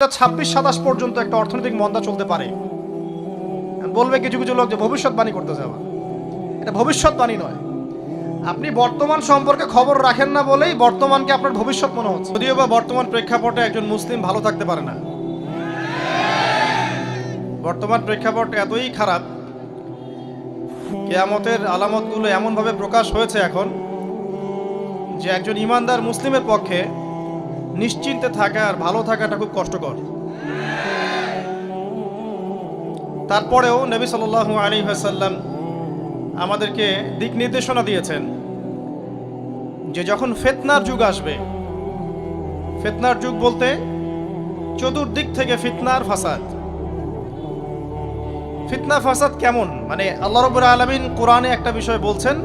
26-27 পর্যন্ত একটা অর্থনৈতিক মন্দা চলতে পারে। বলবে কিছু কিছু লোক যে ভবিষ্যৎবাণী করতে যাওয়া, এটা ভবিষ্যৎবাণী নয়। আপনি বর্তমান সম্পর্কে খবর রাখেন না বলেই বর্তমানকে আপনার ভবিষ্যৎ মনে হচ্ছে। যদিও বা বর্তমান প্রেক্ষাপটে একজন মুসলিম ভালো থাকতে পারে না। বর্তমান প্রেক্ষাপট এতই খারাপ, কিয়ামতের আলামতগুলো এমনভাবে প্রকাশ হয়েছে এখন যে একজন ইমানদার মুসলিমের পক্ষে নিশ্চিন্তে থাকা আর ভালো থাকাটা খুব কষ্টকর। তারপরেও নবী সাল্লাল্লাহু আলাইহি ওয়াসাল্লাম আমাদেরকে দিক নির্দেশনা দিয়েছেন যে যখন ফিতনার যুগ আসবে, ফিতনার যুগ বলতে চতুর্দিক থেকে ফিতনার ফাসাদ। ফিতনা ফাসাদ কেমন? মানে আল্লাহ রাব্বুল আলামিন কোরআনে একটা বিষয় বলছেন,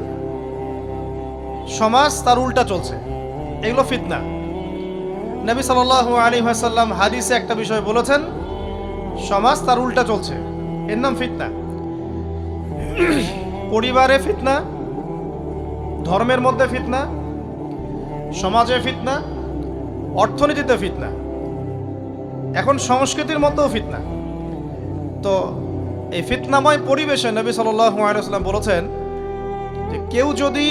সমাজ তার উল্টা চলছে, এগুলো ফিতনা। নবী সাল্লাল্লাহু আলাইহি ওয়াসাল্লাম হাদিসে একটা বিষয় বলেছেন, সমাজ তার উল্টা চলছে, এর নাম ফিতনা। পরিবারে ফিতনা, ধর্মের মধ্যে ফিতনা, সমাজে ফিতনা, অর্থনীতিতে ফিতনা, এখন সংস্কৃতির মধ্যেও ফিতনা। তো এই ফিতনাময় পরিবেশে নবী সাল্লাল্লাহু আলাইহি ওয়াসাল্লাম বলেছেন যে কেউ যদি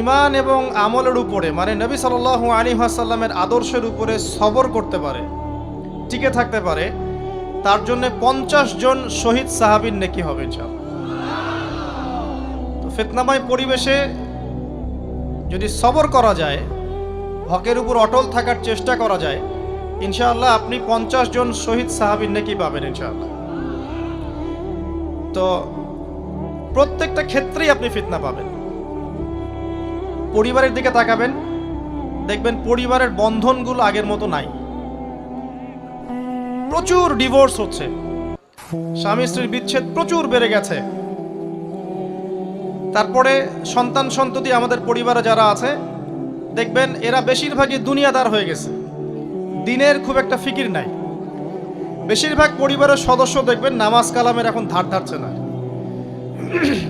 ঈমান এবং আমলের উপরে, মানে নবী সাল্লাল্লাহু আলাইহি ওয়াসাল্লামের আদর্শের উপরে সবর করতে পারে, টিকে থাকতে পারে, তার জন্য 50 জন শহীদ সাহাবীর নেকি হবে ইনশাআল্লাহ। তো ফিতনাময় পরিবেশে যদি সবর করা যায়, হকের উপর অটল থাকার চেষ্টা করা যায়, ইনশাআল্লাহ আপনি 50 জন শহীদ সাহাবীর নেকি পাবেন ইনশাআল্লাহ। তো প্রত্যেকটা ক্ষেত্রেই আপনি ফিতনা পাবেন। পরিবারের দিকে তাকাবেন, দেখবেন পরিবারের বন্ধনগুলো আগের মতো নাই, প্রচুর ডিভোর্স হচ্ছে, স্বামী স্ত্রীর বিচ্ছেদ প্রচুর বেড়ে গেছে। তারপরে সন্তান সন্ততি আমাদের পরিবারে যারা আছে, দেখবেন এরা বেশিরভাগই দুনিয়াদার হয়ে গেছে, দিনের খুব একটা ফিকির নাই। বেশিরভাগ পরিবারের সদস্য দেখবেন নামাজ কালামের এখন ধার ধারছে না।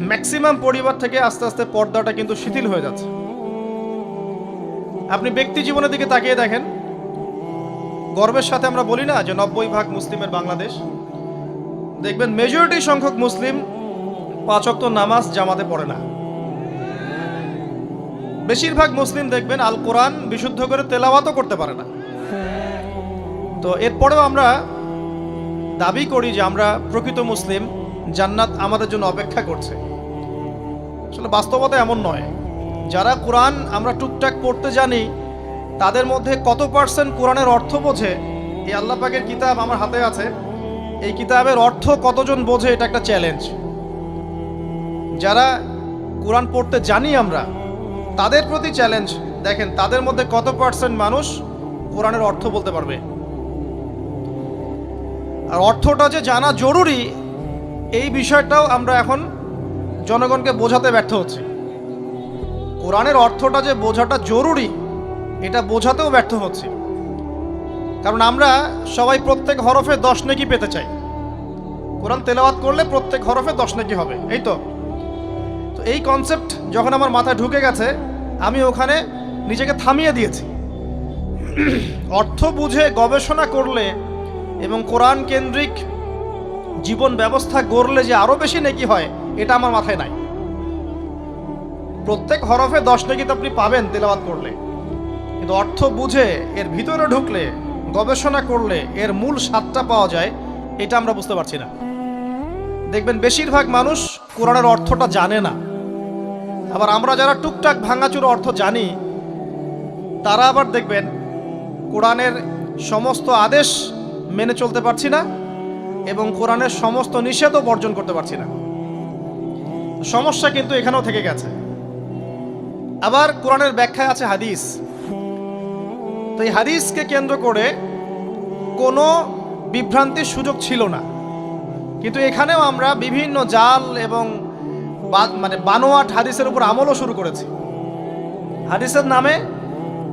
ম্যাক্সিমাম পরিবার থেকে আস্তে আস্তে পর্দাটা কিন্তু শিথিল হয়ে যাচ্ছে। আপনি ব্যক্তি জীবনের দিকে তাকিয়ে দেখেন, গর্বের সাথে আমরা বলি না যে 90% মুসলিমের বাংলাদেশ, দেখবেন মেজরিটি সংখ্যক মুসলিম 5 ওয়াক্ত নামাজ জামাতে পড়ে না। বেশিরভাগ মুসলিম দেখবেন আল কোরআন বিশুদ্ধ করে তেলাওয়াতও করতে পারে না। তো এরপরেও আমরা দাবি করি যে আমরা প্রকৃত মুসলিম, জান্নাত আমাদের জন্য অপেক্ষা করছে। আসলে বাস্তবতা এমন নয়। যারা কোরআন আমরা টুকটাক পড়তে জানি, তাদের মধ্যে কত পার্সেন্ট কোরআনের অর্থ বোঝে? এই আল্লাহ পাকের কিতাব আমার হাতে আছে, এই কিতাবের অর্থ কতজন বোঝে? এটা একটা চ্যালেঞ্জ। যারা কোরআন পড়তে জানি আমরা, তাদের প্রতি চ্যালেঞ্জ, দেখেন তাদের মধ্যে কত পার্সেন্ট মানুষ কোরআনের অর্থ বলতে পারবে। আর অর্থটা যে জানা জরুরি, এই বিষয়টাও আমরা এখন জনগণকে বোঝাতে ব্যর্থ হচ্ছি। কোরআনের অর্থটা যে বোঝাটা জরুরি, এটা বোঝাতেও ব্যর্থ হচ্ছি। কারণ আমরা সবাই প্রত্যেক হরফে 10 নেকি পেতে চাই। কোরআন তেলাওয়াত করলে প্রত্যেক হরফে 10 নেকি হবে, এই তো। তো এই কনসেপ্ট যখন আমার মাথায় ঢুকে গেছে, আমি ওখানে নিজেকে থামিয়ে দিয়েছি। অর্থ বুঝে গবেষণা করলে এবং কোরআন কেন্দ্রিক জীবন ব্যবস্থা গড়লে যে আরো বেশি নেকি হয়, এটা আমার মাথায় নাই। প্রত্যেক হরফে 10 নেকি তো আপনি পাবেন তেলাওয়াত করলে, কিন্তু অর্থ বুঝে এর ভিতরে ঢুকলে, গবেষণা করলে এর মূল স্বাদটা পাওয়া যায়, এটা আমরা বুঝতে পারছি না। দেখবেন বেশিরভাগ মানুষ কোরআনের অর্থটা জানে না। আবার আমরা যারা টুকটাক ভাঙাচুরো অর্থ জানি, তারা আবার দেখবেন কোরআনের সমস্ত আদেশ মেনে চলতে পারছি না এবং কোরআনের সমস্ত নিষেধও বর্জন করতে পারছি না। সমস্যা কিন্তু এখানেও থেকে গেছে। আবার কোরআনের ব্যাখ্যায় আছে হাদিস। তো এই হাদিসকে কেন্দ্র করে কোনো বিভ্রান্তির সুযোগ ছিল না, কিন্তু এখানেও আমরা বিভিন্ন জাল এবং মানে বানোয়াট হাদিসের উপর আমলও শুরু করেছি। হাদিসের নামে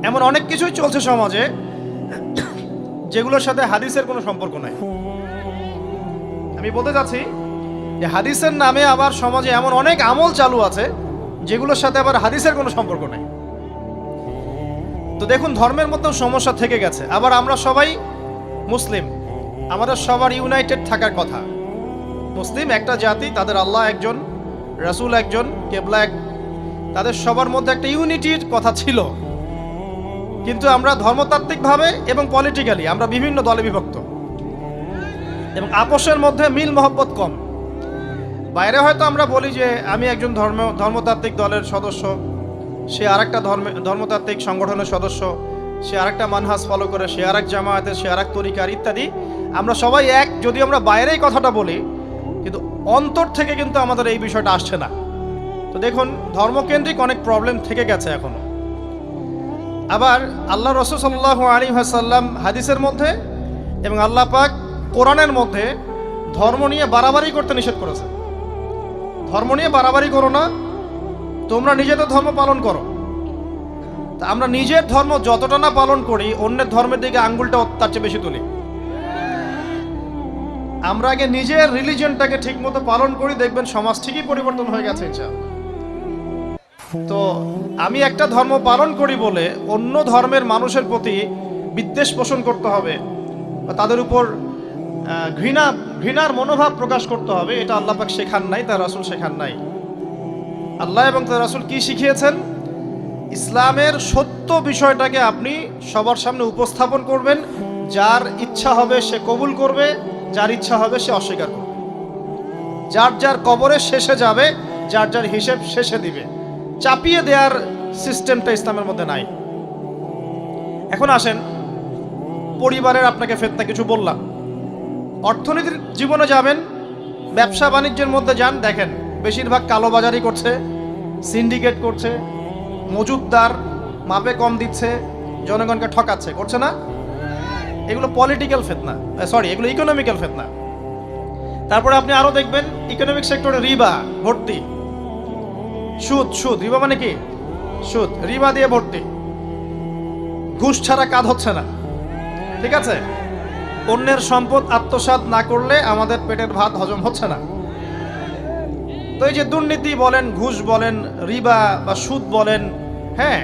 এমন অনেক কিছুই চলছে সমাজে, যেগুলোর সাথে হাদিসের কোনো সম্পর্ক নাই। আমি বলতে চাচ্ছি যে হাদিসের নামে আবার সমাজে এমন অনেক আমল চালু আছে, যেগুলোর সাথে আবার হাদিসের কোনো সম্পর্ক নেই। তো দেখুন, ধর্মের মধ্যেও সমস্যা থেকে গেছে। আবার আমরা সবাই মুসলিম, আমাদের সবার ইউনাইটেড থাকার কথা। মুসলিম একটা জাতি, তাদের আল্লাহ একজন, রাসূল একজন, কেবলা এক, তাদের সবার মধ্যে একটা ইউনিটির কথা ছিল। কিন্তু আমরা ধর্মতাত্ত্বিকভাবে এবং পলিটিক্যালি আমরা বিভিন্ন দলে বিভক্ত এবং আপোষের মধ্যে মিল মহব্বত কম। বাইরে হয়তো আমরা বলি যে আমি একজন ধর্মতাত্ত্বিক দলের সদস্য, সে আরেকটা ধর্মতাত্ত্বিক সংগঠনের সদস্য, সে আরেকটা মানহাজ ফলো করে, সে আরেক জামায়াতের, সে আরেক তরিকার ইত্যাদি। আমরা সবাই এক, যদি আমরা বাইরেই কথাটা বলি, কিন্তু অন্তর থেকে কিন্তু আমাদের এই বিষয়টা আসছে না। তো দেখুন, ধর্মকেন্দ্রিক অনেক প্রবলেম থেকে গেছে এখনো। আবার আল্লাহ রাসূল সাল্লাল্লাহু আলাইহি ওয়াসাল্লাম হাদিসের মধ্যে এবং আল্লাহ পাক কোরআনের মধ্যে ধর্ম নিয়ে বাড়াবাড়ি করতে নিষেধ করেছে। ধর্ম নিয়ে বাড়াবাড়ি করো না, তোমরা নিজেদের ধর্ম পালন করো। তা আমরা নিজের ধর্ম যতটা না পালন করি, অন্যের ধর্মের দিকে আঙ্গুলটা তার চেয়ে বেশি তুলি। আমরা আগে নিজের রিলিজিয়নটাকে ঠিক মতো পালন করি, দেখবেন সমাজ ঠিকই পরিবর্তন হয়ে গেছে ইনশাআল্লাহ। তো আমি একটা ধর্ম পালন করি বলে অন্য ধর্মের মানুষের প্রতি বিদ্বেষ পোষণ করতে হবে বা তাদের উপর ঘৃণার মনোভাব প্রকাশ করতে হবে, এটা আল্লাহ পাক শেখান নাই, তার রাসূল শেখান নাই। আল্লাহ এবং তার রাসূল কি শিখিয়েছেন? ইসলামের সত্য বিষয়টাকে আপনি সবার সামনে উপস্থাপন করবেন, যার ইচ্ছা হবে সে কবুল করবে, যার ইচ্ছা হবে সে অস্বীকার করবে। যার যার কবরে শেষে যাবে, যার যার হিসেব শেষে দিবে। চাপিয়ে দেওয়ার সিস্টেমটা ইসলামের মধ্যে নাই। এখন আসেন, পরিবারের আপনাকে ফিতনা কিছু বললাম। অর্থনীতির জীবনে যাবেন, ব্যবসা বাণিজ্যের মধ্যে যান, দেখেন বেশিরভাগ কালোবাজারি করছে, সিন্ডিকেট করছে, মজুদদার মাপে কম দিচ্ছে, জনগণকে ঠকাচ্ছে, করছে না? এগুলো পলিটিক্যাল ফিতনা, এগুলো ইকোনমিক্যাল ফিতনা। তারপরে আপনি আরো দেখবেন ইকোনমিক সেক্টরে রিবা ভর্তি, সুদ। রিবা মানে কি? সুদ, রিবা দিয়ে ভর্তি। ঘুষ ছাড়া কাজ হচ্ছে না, ঠিক আছে? অন্যের সম্পদ আত্মসাৎ না করলে আমাদের পেটের ভাত হজম হচ্ছে না। তো এই যে দুর্নীতি বলেন, ঘুষ বলেন, রিবা বা সুদ বলেন, হ্যাঁ,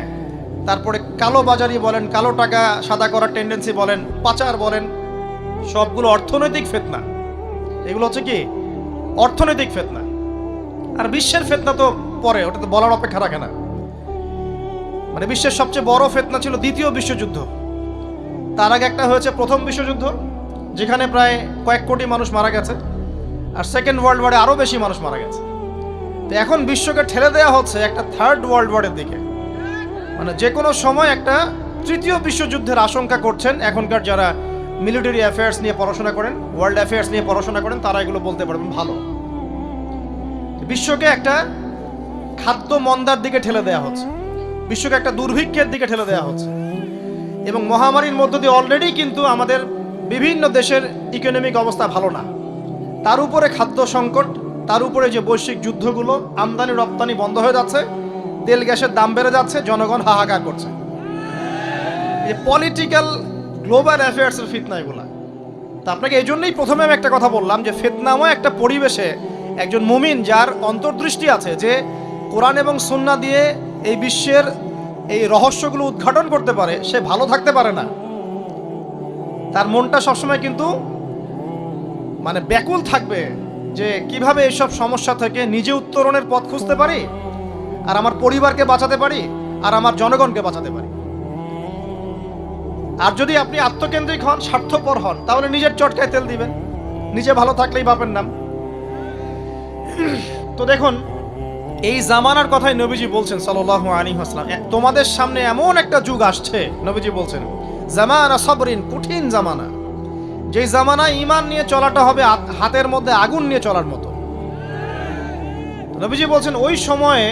তারপরে কালো বাজারি বলেন, কালো টাকা সাদা করার টেন্ডেন্সি বলেন, পাচার বলেন, সবগুলো অর্থনৈতিক ফিতনা। এগুলো হচ্ছে কি? অর্থনৈতিক ফিতনা। আর বিশ্বের ফিতনা তো পরে, ওটা তো বলার অপেক্ষা রাখে না। মানে বিশ্বের সবচেয়ে বড় ফিতনা ছিল দ্বিতীয় বিশ্বযুদ্ধ। তার আগে একটা হয়েছে প্রথম বিশ্বযুদ্ধ, যেখানে প্রায় কয়েক কোটি মানুষ মারা গেছে, আর সেকেন্ড ওয়ার্ল্ড ওয়ারে আরও বেশি মানুষ মারা গেছে। তো এখন বিশ্বকে ঠেলে দেওয়া হচ্ছে একটা থার্ড ওয়ার্ল্ড ওয়ারের দিকে। মানে যে কোনো সময় একটা তৃতীয় বিশ্বযুদ্ধের আশঙ্কা করছেন এখনকার যারা মিলিটারি অ্যাফেয়ার্স নিয়ে পড়াশোনা করেন, ওয়ার্ল্ড অ্যাফেয়ার্স নিয়ে পড়াশোনা করেন, তারা এগুলো বলতে পারবেন ভালো। বিশ্বকে একটা খাদ্য মন্দার দিকে ঠেলে দেওয়া হচ্ছে, বিশ্বকে একটা দুর্ভিক্ষের দিকে ঠেলে দেওয়া হচ্ছে। এবং মহামারীর মধ্য দিয়ে অলরেডি কিন্তু আমাদের বিভিন্ন দেশের ইকোনমিক অবস্থা ভালো না, তার উপরে খাদ্য সংকট, তার উপরে যে বৈশ্বিক যুদ্ধগুলো, আমদানি রপ্তানি বন্ধ হয়ে যাচ্ছে, তেল গ্যাসের দাম বেড়ে যাচ্ছে, জনগণ হাহাকার করছে। এই পলিটিক্যাল গ্লোবাল অ্যাফেয়ার্সের ফিতনা এগুলা। তা আপনাকে এই জন্যই প্রথমে আমি একটা কথা বললাম যে ফিতনাময় একটা পরিবেশে একজন মুমিন যার অন্তর্দৃষ্টি আছে, যে কোরআন এবং সুন্নাহ দিয়ে এই বিশ্বের এই রহস্যগুলো উদ্ঘাটন করতে পারে, সে ভালো থাকতে পারে না। তার মনটা সবসময় কিন্তু মানে ব্যাকুল থাকবে যে কিভাবে এইসব সমস্যা থেকে নিজে উত্তরণের পথ খুঁজতে পারি, আর আমার পরিবারকে বাঁচাতে পারি, আর আমার জনগণকে বাঁচাতে পারি। আর যদি আপনি আত্মকেন্দ্রিক হন, স্বার্থপর হন, তাহলে নিজের চটকায় তেল দিবেন, নিজে ভালো থাকলেই বাপের নাম। তো দেখুন, এই জামানার কথাই নবীজি বলছেন সাল্লাল্লাহু আলাইহি ওয়াসাল্লাম, তোমাদের সামনে এমন একটা যুগ আসছে, নবীজি বলছেন জামানা সবরিন, কঠিন জামানা, যে জামানায় ঈমান নিয়ে চলাটা হবে হাতের মধ্যে আগুন নিয়ে চলার মতো। নবীজি বলছেন ওই সময়ে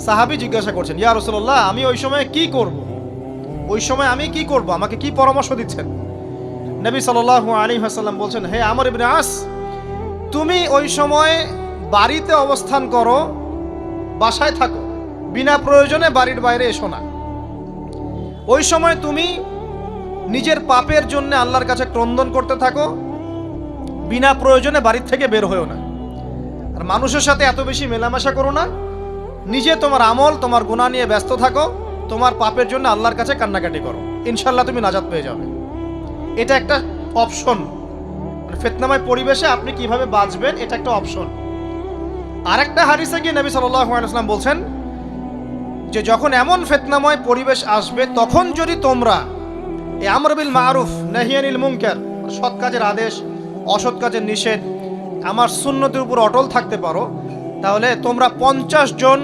সাহাবী জিজ্ঞাসা করছেন, ইয়া রাসূলুল্লাহ, আমি ওই সময়ে কি করব? ওই সময় আমি কি করব? আমাকে কি পরামর্শ দিচ্ছেন? নবী সাল্লাল্লাহু আলাইহি ওয়াসাল্লাম বলছেন, হে আমর ইবনে আস, তুমি ওই সময় বাড়িতে অবস্থান করো, বাসায় থাকো, বিনা প্রয়োজনে বাড়ির বাইরে এসো না। ওই সময় তুমি নিজের পাপের জন্য আল্লাহর কাছে ক্রন্দন করতে থাকো, বিনা প্রয়োজনে বাড়ির থেকে বের হয়েও না। আর মানুষের সাথে এত বেশি মেলামেশা করো না, নিজে তোমার আমল, তোমার গুনাহ নিয়ে ব্যস্ত থাকো, তোমার পাপের জন্য আল্লাহর কাছে কান্নাকাটি করো, ইনশাআল্লাহ তুমি নাজাত পেয়ে যাবে। এটা একটা অপশন, ফিতনাময় পরিবেশে আপনি কিভাবে বাঁচবেন এটা একটা অপশন। আরেকটা হাদিসে গিয়ে নবী সাল্লাল্লাহু আলাইহি ওয়াসাল্লাম বলছেন যে যখন এমন ফিতনাময় পরিবেশ আসবে তখন যদি তোমরা এই আমর বিল মারুফ নাহি আনিল মুনকার, সৎ কাজের আদেশ অসৎ কাজের নিষেধ, আমার সুন্নতের উপর অটল থাকতে পারো, তাহলে তোমরা 50 জন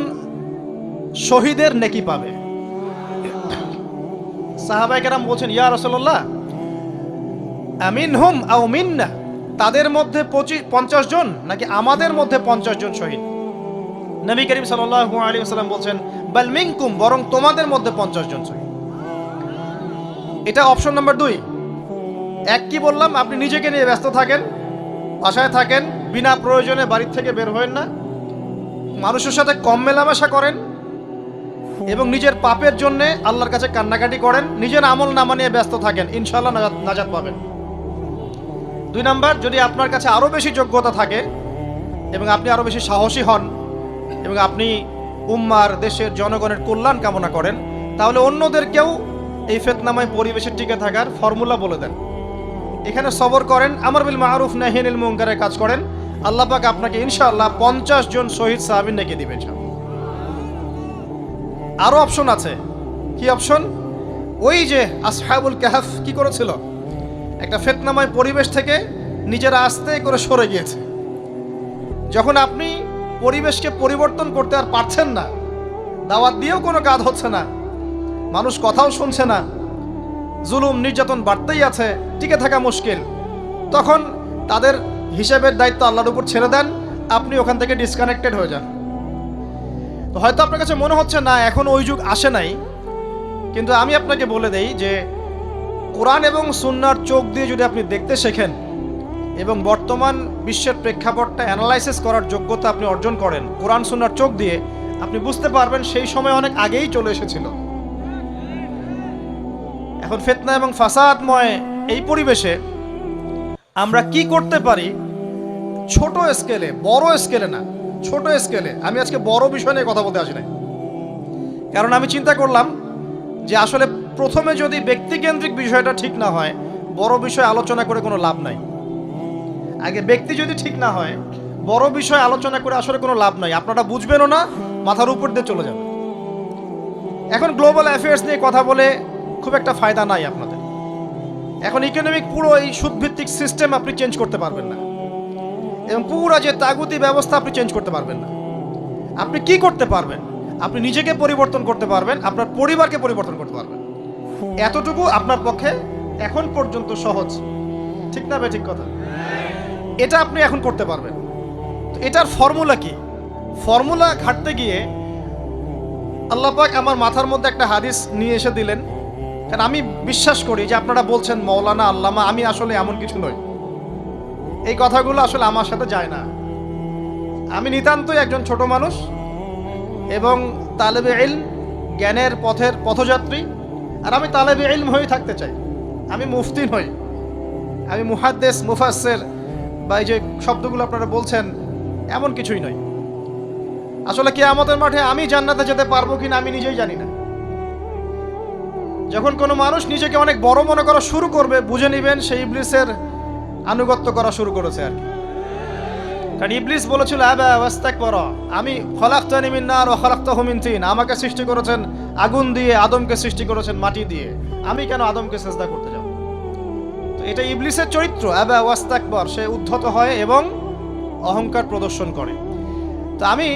শহীদের নেকি পাবে। সাহাবায়ে কেরাম বলছেন, ইয়া রাসূলুল্লাহ আমিনহুম আও মিন্না, তাদের মধ্যে 50 জন নাকি আমাদের মধ্যে 50 জন শহীদ? নবী করিম সাল্লাল্লাহু আলাইহি ওয়াসাল্লাম বলছেন, বাল মিনকুম, বরং তোমাদের মধ্যে 50 জন শহীদ। এটা অপশন নাম্বার 2। এক কি বললাম, আপনি নিজেকে নিয়ে ব্যস্ত থাকেন, বাসায় থাকেন, বিনা প্রয়োজনে বাড়ির থেকে বের হবেন না, মানুষের সাথে কম মেলামেশা করেন এবং নিজের পাপের জন্য আল্লাহর কাছে কান্নাকাটি করেন, নিজের আমল নামা নিয়ে ব্যস্ত থাকেন, ইনশাআল্লাহ নাজাত পাবেন। 2 নাম্বার, যদি আপনার কাছে আরো বেশি যোগ্যতা থাকে এবং আপনি আরো বেশি সাহসী হন এবং আপনি উম্মার দেশের জনগণের কল্যাণ কামনা করেন, তাহলে অন্যদেরকেও এই ফিতনাময় পরিবেশে টিকে থাকার ফর্মুলা বলে দেন। এখানে সবর করেন, আমর বিল মারুফ নাহি আনিল মুনকারের কাজ করেন, আল্লাহ পাক আপনাকে ইনশাআল্লাহ 50 জন শহীদ সাহাবী নেকি দিবেন। আরো অপশন আছে। কি অপশন? ওই যে আসহাবুল কাহফ কি করেছিল, একটা ফিতনাময় পরিবেশ থেকে নিজেরা আস্তে করে সরে গিয়েছে। যখন আপনি পরিবেশকে পরিবর্তন করতে আর পারছেন না, দাওয়াত দিয়েও কোনো কাজ হচ্ছে না, মানুষ কথাও শুনছে না, জুলুম নির্যাতন বাড়তেই আছে, টিকে থাকা মুশকিল, তখন তাদের হিসাবের দায়িত্ব আল্লাহর উপর ছেড়ে দেন, আপনি ওখান থেকে ডিসকানেক্টেড হয়ে যান। তো হয়তো আপনার কাছে মনে হচ্ছে না এখন ওই যুগ আসে নাই, কিন্তু আমি আপনাকে বলে দেই যে কোরআন এবং সুন্নাহর চোখ দিয়ে যদি আপনি দেখতে শেখেন এবং বর্তমান বিশ্বের প্রেক্ষাপটটা অ্যানালাইসিস করার যোগ্যতা আপনি অর্জন করেন কোরআন সুন্নাহর চোখ দিয়ে, আপনি বুঝতে পারবেন সেই সময় অনেক আগেই চলে এসেছিল। এখন ফিতনা এবং ফাসাদময় এই পরিবেশে আমরা কি করতে পারি, ছোট স্কেলে, বড় স্কেলে না, ছোট স্কেলে। আমি আজকে বড় বিষয় নিয়ে কথা বলতে আসি নাই, কারণ আমি চিন্তা করলাম যে আসলে প্রথমে যদি ব্যক্তিকেন্দ্রিক বিষয়টা ঠিক না হয়, বড় বিষয় আলোচনা করে কোনো লাভ নাই। আগে ব্যক্তি যদি ঠিক না হয়, বড় বিষয় আলোচনা করে আসলে কোনো লাভ নাই, আপনারা বুঝবেনও না, মাথার উপর দিয়ে চলে যাবে। এখন গ্লোবাল অ্যাফেয়ার্স নিয়ে কথা বলে খুব একটা ফায়দা নাই আপনাদের। এখন ইকোনমিক পুরো এই সুদভিত্তিক সিস্টেম আপনি চেঞ্জ করতে পারবেন না, এবং পুরো যে তাগুতি ব্যবস্থা আপনি চেঞ্জ করতে পারবেন না। আপনি কি করতে পারবেন? আপনি নিজেকে পরিবর্তন করতে পারবেন, আপনার পরিবারকে পরিবর্তন করতে পারবেন। এতটুকু আপনার পক্ষে এখন পর্যন্ত সহজ, ঠিক না ভাই? ঠিক কথা। এটা আপনি এখন করতে পারবেন। তো এটার ফর্মুলা কি? ফর্মুলা ঘাটতে গিয়ে আল্লাহ পাক আমার মাথার মধ্যে একটা হাদিস নিয়ে এসে দিলেন, কারণ আমি বিশ্বাস করি যে আপনারা বলছেন মৌলানা আল্লামা, আমি আসলে এমন কিছু নই, এই কথাগুলো আসলে আমার সাথে যায় না। আমি নিতান্তই একজন ছোট মানুষ এবং তালেবে ইলম, জ্ঞানের পথের পথযাত্রী, আর আমি তালেবে ইলম হয়ে থাকতে চাই। আমি মুফতি নই, আমি মুহাদ্দিস, মুফাসসির বা এই যে শব্দগুলো আপনারা বলছেন, এমন কিছুই নয়। আসলে কিয়ামতের মাঠে আমি জান্নাতে যেতে পারবো কিনা আমি নিজেই জানি না। যখন কোনো মানুষ নিজেকে অনেক বড় মনে করা শুরু করবে, বুঝে নেবেন সেই ইবলিসের আনুগত্য করা শুরু করেছে আর কি। কারণ ইবলিস বলেছিল, আবা ওয়াস্তাকবারা, আমি খলাকতানি মিন নার ওয়া খলাকতাহু মিন তিন, আমাকে সৃষ্টি করেছেন আগুন দিয়ে, আদমকে সৃষ্টি করেছেন মাটি দিয়ে, আমি কেন আদমকে সিজদা করতে যাব? তো এটা ইবলিসের চরিত্র, আবা ওয়াস্তাকবার, সে উদ্ধত হয় এবং অহংকার প্রদর্শন করে। তো আমি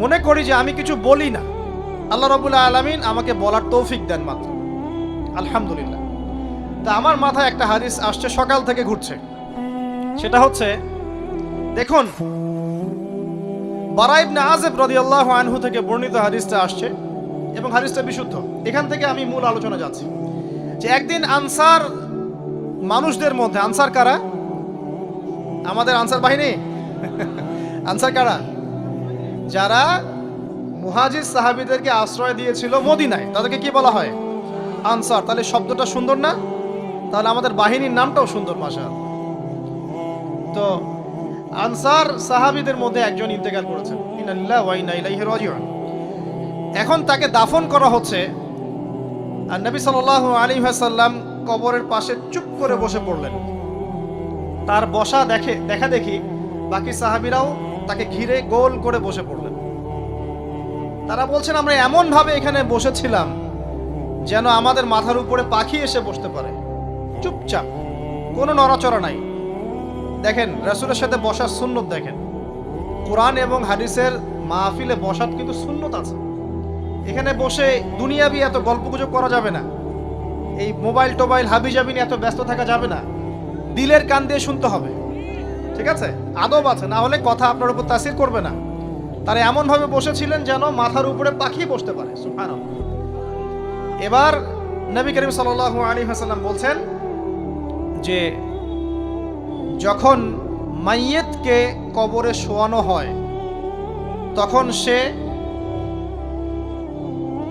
মনে করি যে আমি কিছু বলি না, আল্লাহ রাব্বুল আলামিন আমাকে বলার তৌফিক দেন মাত্র, আলহামদুলিল্লাহ। তা আমার মাথায় একটা হাদিস আসছে, সকাল থেকে ঘুরছে। সেটা হচ্ছে, দেখুন, বারা ইবনে আযিব রাদিয়াল্লাহু আনহু থেকে বর্ণিত হাদিসটা আসছে এবং হাদিসটা বিশুদ্ধ। এখান থেকে আমি মূল আলোচনা যাচ্ছি যে একদিন আনসার মানুষদের মধ্যে, আনসার কারা? আমাদের আনসার বাহিনী। আনসার কারা? যারা মুহাজির সাহাবীদেরকে আশ্রয় দিয়েছিল মদিনায়, তাদেরকে কি বলা হয়? আনসার। তাহলে শব্দটা সুন্দর না? তাহলে আমাদের বাহিনীর নামটাও সুন্দর, মাশাআল্লাহ। তো আনসার সাহাবীদের মধ্যে একজন ইন্তেকাল করেছেন, ইন্না লিল্লাহি ওয়া ইন্না ইলাইহি রাজিউন। এখন তাকে দাফন করা হচ্ছে, আর নবী সাল্লাল্লাহু আলাইহি ওয়াসাল্লাম কবরের পাশে চুপ করে বসে পড়লেন। তার বসা দেখা দেখি বাকি সাহাবীরাও তাকে ঘিরে গোল করে বসে পড়লেন। তারা বলছেন, আমরা এমন ভাবে এখানে বসেছিলাম যেন আমাদের মাথার উপরে পাখি এসে বসতে পারে, চুপচাপ, কোনো নড়াচড়া নাই। দেখেন রাসূলের সাথে বসার সুন্নত দেখেন, কোরআন এবং হাদিসের মাহফিলে বসার কিন্তু সুন্নত আছে। এখানে বসে দুনিয়াবি এত গল্পগুজব করা যাবে না, এই মোবাইল টোবাইল হাবিজাবি নিয়ে এত ব্যস্ত থাকা যাবে না, দিলের কান দিয়ে শুনতে হবে, ঠিক আছে? আদব আছে, না হলে কথা আপনার উপর তাসির করবে না। তারা এমনভাবে বসেছিলেন যেন মাথার উপরে পাখি বসতে পারে, সুবহানাল্লাহ। এবার নবী করিম সাল্লাল্লাহু আলাইহি ওয়াসাল্লাম বলছেন যে যখন মাইয়েতকে কবরে শোয়ানো হয় তখন সে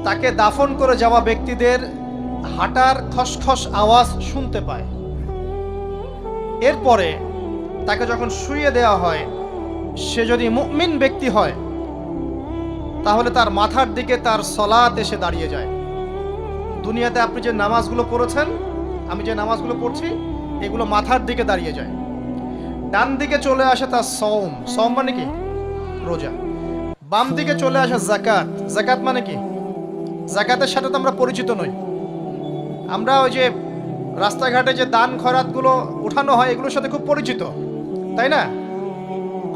তাকে দাফন করে যাওয়া ব্যক্তিদের হাঁটার খসখস আওয়াজ শুনতে পায়। এরপরে তাকে যখন শুইয়ে দেওয়া হয়, সে যদি মুমিন ব্যক্তি হয় তাহলে তার মাথার দিকে তার সলাত এসে দাঁড়িয়ে যায়। দুনিয়াতে আপনি যে নামাজগুলো পড়েছেন, আমি যে নামাজগুলো পড়ছি, এগুলো মাথার দিকে দাঁড়িয়ে যায়। ডান দিকে চলে আসে তার সওম মানে কি? রোজা। বাম দিকে চলে আসে জাকাত মানে কি? জাকাতের সাথে তো আমরা পরিচিত নই। আমরা ওই যে রাস্তাঘাটে যে দান খয়রাতগুলো উঠানো হয় এগুলোর সাথে খুব পরিচিত, তাই না?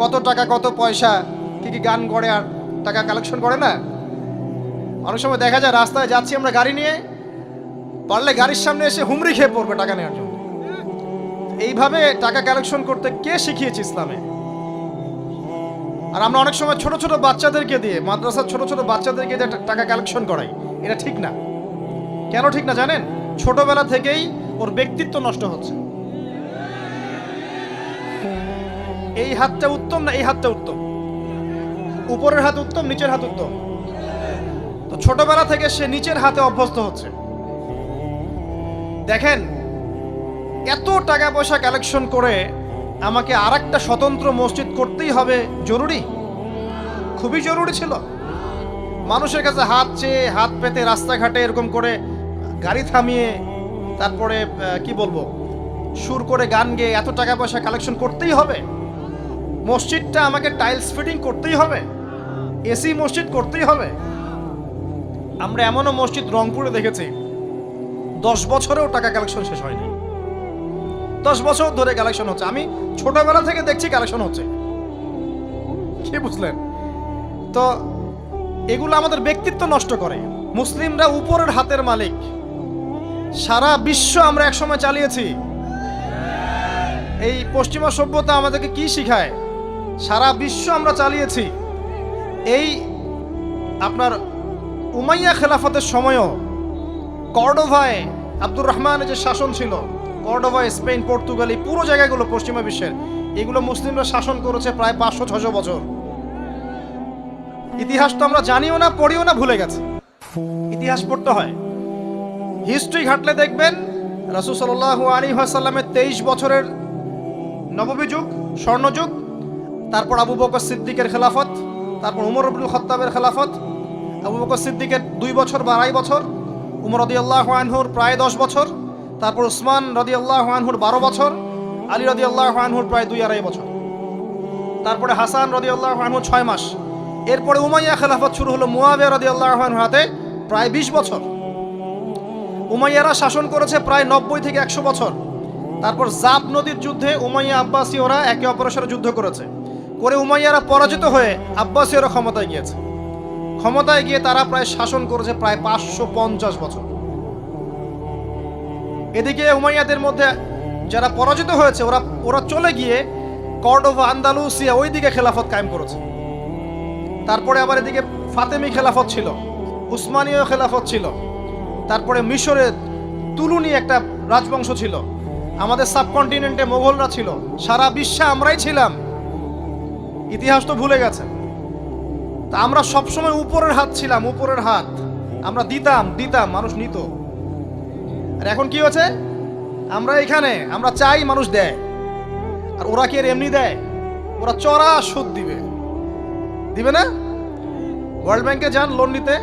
কত টাকা, কত পয়সা, কি কি গান করে আর টাকা কালেকশন করে না? অনেক সময় দেখা যায় রাস্তায় যাচ্ছি আমরা গাড়ি নিয়ে, পারলে গাড়ির সামনে এসে হুমড়ি খেয়ে পড়বে টাকা নেওয়ার জন্য। এইভাবে টাকা কালেকশন করতে কে শিখিয়েছে ইসলামে? আর আমরা অনেক সময় ছোট ছোট বাচ্চাদেরকে দিয়ে, মাদ্রাসার ছোট ছোট বাচ্চাদেরকে দিয়ে টাকা কালেকশন করাই। এটা ঠিক না। কেন ঠিক না জানেন? ছোটবেলা থেকেই ওর ব্যক্তিত্ব নষ্ট হচ্ছে। এই হাতটা উত্তম না এই হাতটা উত্তম? উপরের হাত উত্তম, নিচের হাত উত্তম? তো ছোটবেলা থেকে সে নিচের হাতে অভ্যস্ত হচ্ছে। দেখেন, এত টাকা পয়সা কালেকশন করে আমাকে আরেকটা স্বতন্ত্র মসজিদ করতেই হবে জরুরি? খুবই জরুরি ছিল। মানুষের কাছে হাত চেয়ে, হাত পেতে রাস্তাঘাটে এরকম করে গাড়ি থামিয়ে, তারপরে কি বলবো, সুর করে গান গেয়ে এত টাকা পয়সা কালেকশন করতেই হবে? মসজিদটা আমাকে টাইলস ফিটিং করতেই হবে? এসি মসজিদ করতেই হবে? আমরা এমনও মসজিদ রংপুরে দেখেছি 10 বছরেও টাকা কালেকশন শেষ হয়নি। 10 বছর ধরে কালেকশন হচ্ছে। আমি ছোটবেলা থেকে দেখছি কালেকশন হচ্ছে। কি বুঝলেন? তো এগুলো আমাদের ব্যক্তিত্ব নষ্ট করে। মুসলিমরা উপরের হাতের মালিক। সারা বিশ্ব আমরা একসময় চালিয়েছি। এই পশ্চিমা সভ্যতা আমাদেরকে কি শিখায়? সারা বিশ্ব আমরা চালিয়েছি। এই আপনার উমাইয়া খেলাফতের সময়ও কর্ডোভায় আব্দুর রহমানের যে শাসন ছিল, কর্ডোভায়, স্পেন, পর্তুগালি, পুরো জায়গাগুলো পশ্চিমা বিশ্বের, এগুলো মুসলিমরা শাসন করেছে প্রায় 500-600 বছর। ইতিহাস তো আমরা জানিও না, পড়িও না, ভুলে গেছে। ইতিহাস পড়তে হয়। হিস্ট্রি ঘাটলে দেখবেন রাসূল সাল্লাল্লাহু আলাইহি ওয়াসাল্লামের 23 বছরের নববী যুগ, স্বর্ণযুগ, তারপর আবু বকর সিদ্দিকের খেলাফত, তারপর উমর ইবনুল খাত্তাবের খেলাফত। আবু বকর সিদ্দিকের 2 বছর বা 2.5 বছর, উমর রাদিয়াল্লাহু আনহুর প্রায় 10 বছর, তারপর উসমান রাদিয়াল্লাহু আনহুর 12 বছর, আলী রাদিয়াল্লাহু আনহুর প্রায় 2-2.5 বছর, তারপরে হাসান রাদিয়াল্লাহু আনহু 6 মাস। এরপরে উমাইয়া খেলাফত শুরু হলো মুয়াবিয়া রাদিয়াল্লাহু আনহুর হাতে, প্রায় 20 বছর। উমাইয়ারা শাসন করেছে প্রায় 90 থেকে 100 বছর। তারপর জাব নদীর যুদ্ধে উমাইয়া আব্বাসীয়রা একে অপরের সাথে যুদ্ধ করেছে, করে উমাইয়ারা পরাজিত হয়ে আব্বাসীয়রা ক্ষমতায় গিয়েছে। ক্ষমতায় গিয়ে তারা প্রায় শাসন করেছে প্রায় 550 বছর। এদিকে উমাইয়াদের মধ্যে যারা পরাজিত হয়েছে ওরা চলে গিয়ে কর্ডোভা, আন্দালুসিয়া, ওইদিকে খেলাফত কায়েম করেছে। তারপরে আবার এদিকে ফাতেমি খেলাফত ছিল, উসমানীয় খেলাফত ছিল, তারপরে মিশরে তুলুনি একটা রাজবংশ ছিল, আমাদের সাবকন্টিনেন্টে মোগলরা ছিল, সারা বিশ্বে আমরাই ছিলাম। ইতিহাস তো ভুলে গেছে। তা আমরা সবসময় উপরের হাত ছিলাম, উপরের হাত। আমরা দিতাম, মানুষ নিত। আর এখন কি হচ্ছে? আমরা এখানে আমরা চাই, মানুষ দেয়। আর ওরা কি এমনি দেয়? ওরা চড়া সুদ দিবে না? ওয়ার্ল্ড ব্যাংকে যান লোন নিতে,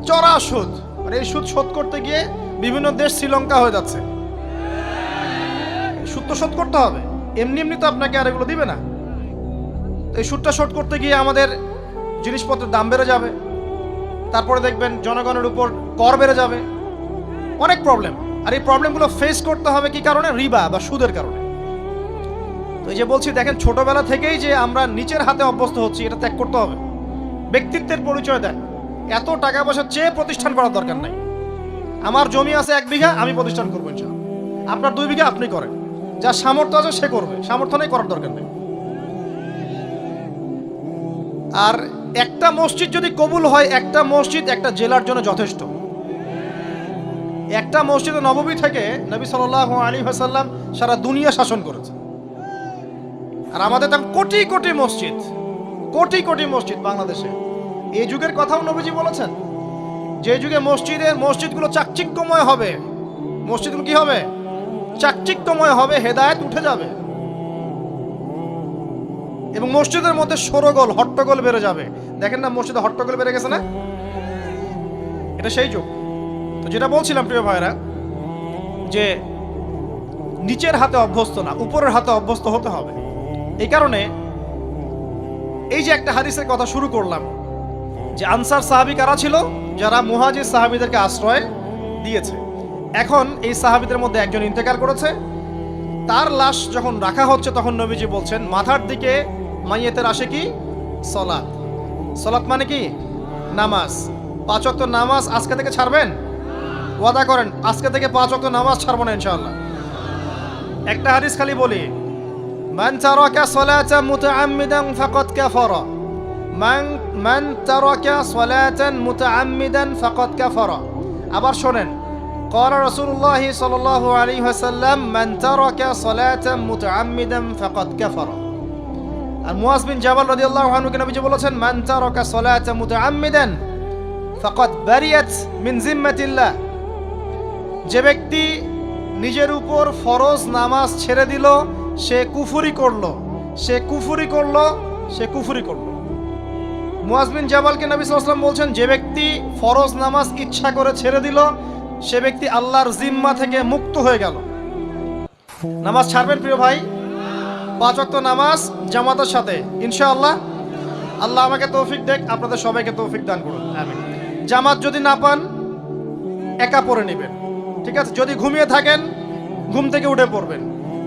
চড়া সুদ। মানে এই সুদ শোধ করতে গিয়ে বিভিন্ন দেশ শ্রীলঙ্কা হয়ে যাচ্ছে। সুদ তো শোধ করতে হবে, এমনি এমনি তো আপনাকে আর এগুলো দিবে না। তো এই সুদটা শোধ করতে গিয়ে আমাদের জিনিসপত্রের দাম বেড়ে যাবে, তারপরে দেখবেন জনগণের উপর কর বেড়ে যাবে, অনেক প্রবলেম। আর এই প্রবলেমগুলো ফেস করতে হবে কি কারণে? রিবা বা সুদের কারণে। তো এই যে বলছি, দেখেন ছোটবেলা থেকেই যে আমরা নিচের হাতে অভ্যস্ত হচ্ছি, এটা ত্যাগ করতে হবে। ব্যক্তিত্বের পরিচয় দেন। এত টাকা পয়সা চেয়ে প্রতিষ্ঠান করার দরকার নাই। আমার জমি আছে 1 বিঘা, আমি প্রতিষ্ঠান করবো ইনশাআল্লাহ। আপনার 2 বিঘা আপনি করেন, যার সামর্থ্য আছে সে করবে, সামর্থ্য নেই করার দরকার নেই। আর একটা মসজিদ যদি কবুল হয়, একটা মসজিদ একটা জেলার জন্য যথেষ্ট। একটা মসজিদে নববী থেকে নবী সাল্লাল্লাহু আলাইহি ওয়াসাল্লাম সারা দুনিয়া শাসন করেছে। আর আমাদের তো কোটি কোটি মসজিদ, কোটি কোটি মসজিদ বাংলাদেশে। এই যুগের কথাও নবীজি বলেছেন, যে যুগে মসজিদগুলো চাকচিক্যময় হবে, মসজিদগুলো কি হবে? চাকচিক্যময় হবে, হেদায়েত উঠে যাবে, এবং মসজিদের মধ্যে শোরগোল হট্টগোল বেড়ে যাবে। দেখেন না মসজিদে হট্টগোল বেড়ে গেছে না? এটা সেই যুগ। তো যেটা বলছিলাম প্রিয় ভাইরা, যে নিচের হাতে অভ্যস্ত না, উপরের হাতে অভ্যস্ত হতে হবে। এই কারণে এই যে একটা হাদিসের কথা শুরু করলাম, যে আনসার সাহাবী কারা ছিল? যারা মুহাজির সাহাবীদেরকে আশ্রয় দিয়েছে। এখন এই সাহাবীদের মধ্যে একজন ইন্তেকাল করেছে, তার লাশ যখন রাখা হচ্ছে তখন নবীজি বলছেন, মাথার দিকে মাইয়েতের আসে কি? সলাত। সলাত মানে কি? নামাজ। 5 ওয়াক্ত নামাজ আজকে থেকে ছাড়বেন? ওয়াদা করেন আজকে থেকে 5 ওয়াক্ত নামাজ ছাড়বো না ইনশাআল্লাহ। একটা হাদিস খালি বলি, মান তারাকা সালাতান মুতাআম্মিদান ফাকাদ কাফারা, মান তারাকা সালাতান মুতাআম্মিদান ফাকাদ কাফারা। আবার শোনেন, قال رسول الله صلى الله عليه وسلم من ترك صلاة متعمدا فقد كفر। আর মুয়াজ বিন জাবাল রাদিয়াল্লাহু আনহু কে নবীজি বলেছেন, মান তারাকা সালাতা মুতাআম্মিদান ফাকাদ বারিয়াত মিন জিম্মাতিল্লাহ। যে ব্যক্তি নিজের উপর ফরজ নামাজ ছেড়ে দিল, সে কুফরি করলো, সে কুফরি করলো, সে কুফরি করলো। মুয়াজ বিন জাবালকে নবী সাল্লাল্লাহু আলাইহি ওয়াসাল্লাম বলছেন, যে ব্যক্তি ফরজ নামাজ ইচ্ছা করে ছেড়ে দিল, সে ব্যক্তি আল্লাহর জিম্মা থেকে মুক্ত হয়ে গেল। নামাজ ছাড়বেন প্রিয় ভাই? 5 ওয়াক্ত নামাজ জামাতের সাথে ইনশাআল্লাহ। আল্লাহ আমাকে তৌফিক দেখ, আপনাদের সবাইকে তৌফিক দান করুন, আমিন। জামাত যদি না পান, একা পড়ে নেবেন, ঠিক আছে? যদি ঘুমিয়ে থাকেন, ঘুম থেকে উঠে পড়বেন।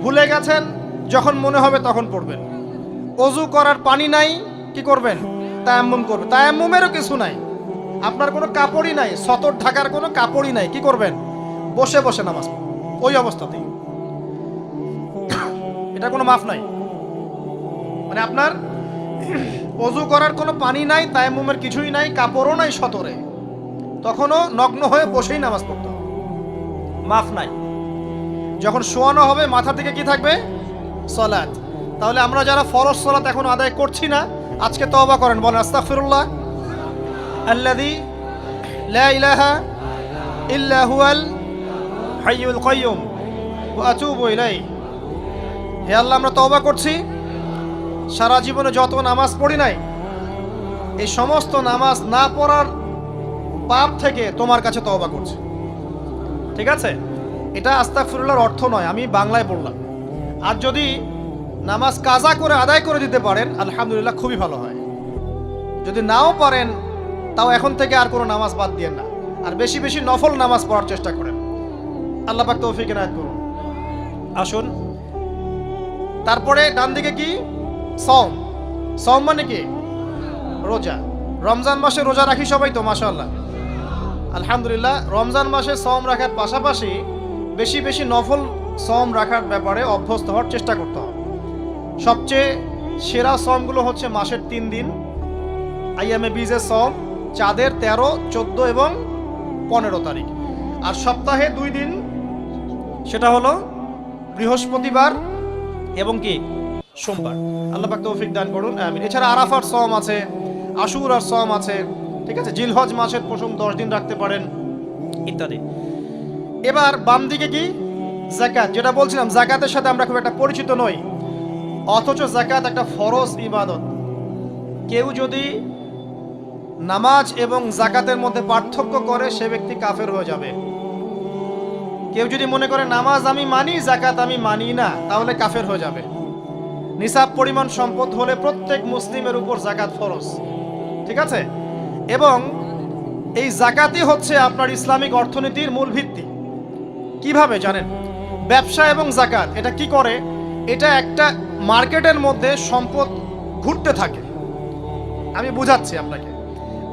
ভুলে গেছেন, যখন মনে হবে তখন পড়বেন। ওযু করার পানি নাই, কি করবেন? তায়াম্মুম করবেন। তায়াম্মুমেরও কিছু নাই, আপনার কোনো কাপড়ই নাই, সতর ঢাকার কোনো কাপড়ই নাই, কি করবেন? বসে বসে নামাজ ওই অবস্থাতেই। এটা কোনো মাফ নাই। মানে আপনার ওযু করার কোনো পানি নাই, তায়াম্মুমের কিছুই নাই, কাপড়ও নাই সতরে, তখনও নগ্ন হয়ে বসেই নামাজ পড়তে হবে, মাফ নাই। যখন শোয়ানো হবে, মাথার দিকে কি থাকবে? সালাত। তাহলে আমরা যারা ফরজ সালাত এখন আদায় করছি না, আজকে তওবা করেন, বলেন আস্তাগফিরুল্লাহ আল্লাযী লা ইলাহা ইল্লা হুয়াল হাইয়ুল কাইয়্যুম ওয়া আতুবু ইলাইহি। হে আল্লাহ, আমরা তওবা করছি, সারা জীবনে যত নামাজ পড়ি নাই, এই সমস্ত নামাজ না পড়ার পাপ থেকে তোমার কাছে তওবা করছি। ঠিক আছে? এটা আস্তাগফিরুল্লাহর অর্থ নয়, আমি বাংলায় বললাম। আর যদি নামাজ কাজা করে আদায় করে দিতে পারেন, আলহামদুলিল্লাহ, খুবই ভালো হয়। যদি নাও পারেন, তাও এখন থেকে আর কোনো নামাজ বাদ দিয়েন না, আর বেশি বেশি নফল নামাজ পড়ার চেষ্টা করেন। আল্লাহ পাক তৌফিক এনায়েত করুন। আসুন, তারপরে ডান দিকে কি? সওম। সওম মানে কি? রোজা। রমজান মাসে রোজা রাখি সবাই তো, মাশাআল্লাহ, আলহামদুলিল্লাহ। রমজান মাসে সওম রাখার পাশাপাশি বেশি বেশি নফল সওম রাখার ব্যাপারে অভ্যস্ত হওয়ার চেষ্টা করতে হবে। সবচেয়ে সেরা সওমগুলো হচ্ছে মাসের 3 দিন, আইয়ামে বীজের সওম, চাঁদের 13, 14 এবং 15 তারিখ। আর সপ্তাহে 2 দিন, সেটা হলো বৃহস্পতিবার এবং কি? সোমবার। আল্লাহ পাক তৌফিক দান করুন, আমিন। এছাড়া আরাফার সওম আছে, আশুরার সওম আছে, ঠিক আছে? জিলহজ মাসের প্রথম 10 দিন রাখতে পারেন, ইত্যাদি। এবার বাম দিকে কি? যাকাত। যেটা বলছিলাম, যাকাতের সাথে আমরা খুব একটা পরিচিত নই, অথচ যাকাত একটা ফরজ ইবাদত। কেউ যদি নামাজ এবং যাকাতের মধ্যে পার্থক্য করে, সে ব্যক্তি কাফের হয়ে যাবে। কেউ যদি মনে করে নামাজ আমি মানি, যাকাত আমি মানি না, তাহলে কাফের হয়ে যাবে। নিসাব পরিমাণ সম্পদ হলে প্রত্যেক মুসলিমের উপর যাকাত ফরজ, ঠিক আছে? এবং এই যাকাতই হচ্ছে আপনার ইসলামিক অর্থনীতির মূল ভিত্তি। কিভাবে জানেন? ব্যবসা এবং যাকাত এটা কি করে? এটা একটা মার্কেটের মধ্যে সম্পদ ঘুরতে থাকে। আমি বুঝাচ্ছি আপনাকে।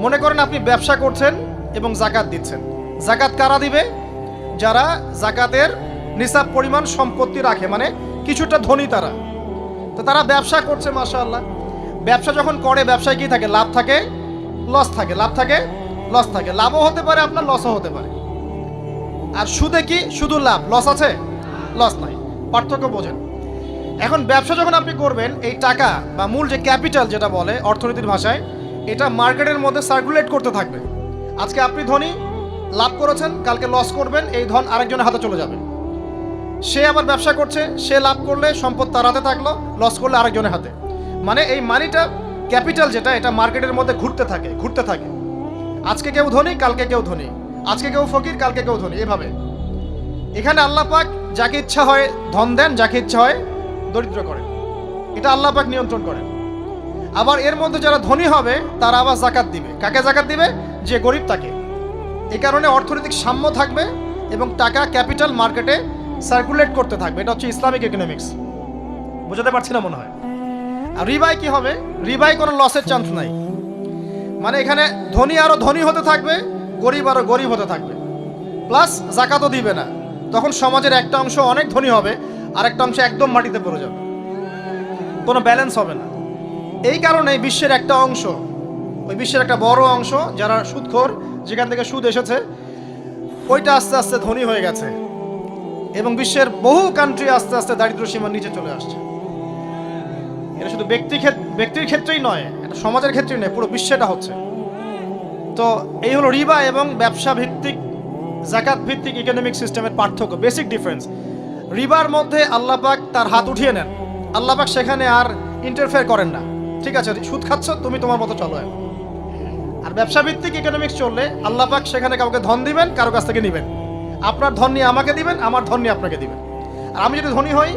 মনে করেন আপনি ব্যবসা করছেন এবং যাকাত দিচ্ছেন। যাকাত কারা দিবে? যারা যাকাতের নিসাব পরিমাণ সম্পত্তি রাখে, মানে কিছুটা ধনী তারা। তো তারা ব্যবসা করছে, মাশাআল্লাহ। ব্যবসা যখন করে, ব্যবসায় কি থাকে? লাভ থাকে, লস থাকে, লাভ থাকে, লস থাকে। লাভও হতে পারে আপনার, লসও হতে পারে। আর সুদে কি শুধু লাভ, লস আছে? লস নাই। পার্থক্য বোঝেন। এখন ব্যবসা যখন আপনি করবেন, এই টাকা বা মূল যে ক্যাপিটাল যেটা বলে অর্থনীতির ভাষায়, এটা মার্কেটের মধ্যে সার্কুলেট করতে থাকবে। আজকে আপনি ধনী, লাভ করেছেন, কালকে লস করবেন, এই ধন আরেকজনের হাতে চলে যাবে। সে আবার ব্যবসা করছে, সে লাভ করলে সম্পদ তার হাতে থাকলো, লস করলে আরেকজনের হাতে। মানে এই মানিটা, ক্যাপিটাল যেটা, এটা মার্কেটের মধ্যে ঘুরতে থাকে, ঘুরতে থাকে। আজকে কেউ ধনী, কালকে কেউ ধনী, আজকে কেউ ফকির, কালকে কেউ ধনী, এভাবে। এখানে আল্লাহ পাক যাকে ইচ্ছা হয় ধন দেন, যাকে ইচ্ছা হয় দরিদ্র করেন। এটা আল্লাহ পাক নিয়ন্ত্রণ করেন। আবার এর মধ্যে যারা ধনী হবে তারা আবার যাকাত দিবে। কাকে যাকাত দিবে? যে গরিব তাকে। এই কারণে অর্থনৈতিক সাম্য থাকবে এবং টাকা, ক্যাপিটাল মার্কেটে সার্কুলেট করতে থাকবে। এটা হচ্ছে ইসলামিক ইকোনমিক্স। বোঝাতে পারছি না মনে হয়। আর রিবায় কি হবে? রিবায় কোনো লসের চান্স নাই। মানে এখানে ধনী আরো ধনী হতে থাকবে, গরিব আরো গরিব হতে থাকবে, প্লাস যাকাতও দিবে না। তখন সমাজের একটা অংশ অনেক ধনী হবে, আর একটা অংশ একদম মাটিতে পড়ে যাবে, কোনো ব্যালেন্স হবে না। এই কারণে বিশ্বের একটা অংশ, ওই বিশ্বের একটা বড় অংশ যারা সুদখোর, যেখান থেকে সুদ এসেছে, ওইটা আস্তে আস্তে ধনী হয়ে গেছে এবং বিশ্বের বহু কান্ট্রি আস্তে আস্তে দারিদ্র সীমার নিচে চলে আসছে। এটা শুধু ব্যক্তির ক্ষেত্রেই নয়, এটা সমাজের ক্ষেত্রেই নয়, পুরো বিশ্বেটা হচ্ছে। তো এই হলো রিবা এবং ব্যবসা ভিত্তিক, যাকাত ভিত্তিক ইকোনমিক সিস্টেমের পার্থক্য, বেসিক ডিফারেন্স। রিবার মধ্যে আল্লাহ পাক তার হাত উঠিয়ে নেন, আল্লাহ পাক সেখানে আর ইন্টারফেয়ার করেন না। ঠিক আছে, সুদ খাচ্ছ, তুমি তোমার মতো চলো। আর ব্যবসা ভিত্তিক ইকোনমিক্স চললে আল্লাহ পাক সেখানে কাউকে ধন দিবেন, কারো কাছ থেকে নেবেন। আপনার ধন নিয়ে আমাকে দিবেন, আমার ধন নিয়ে আপনাকে দিবেন। আর আমি যদি ধনী হই,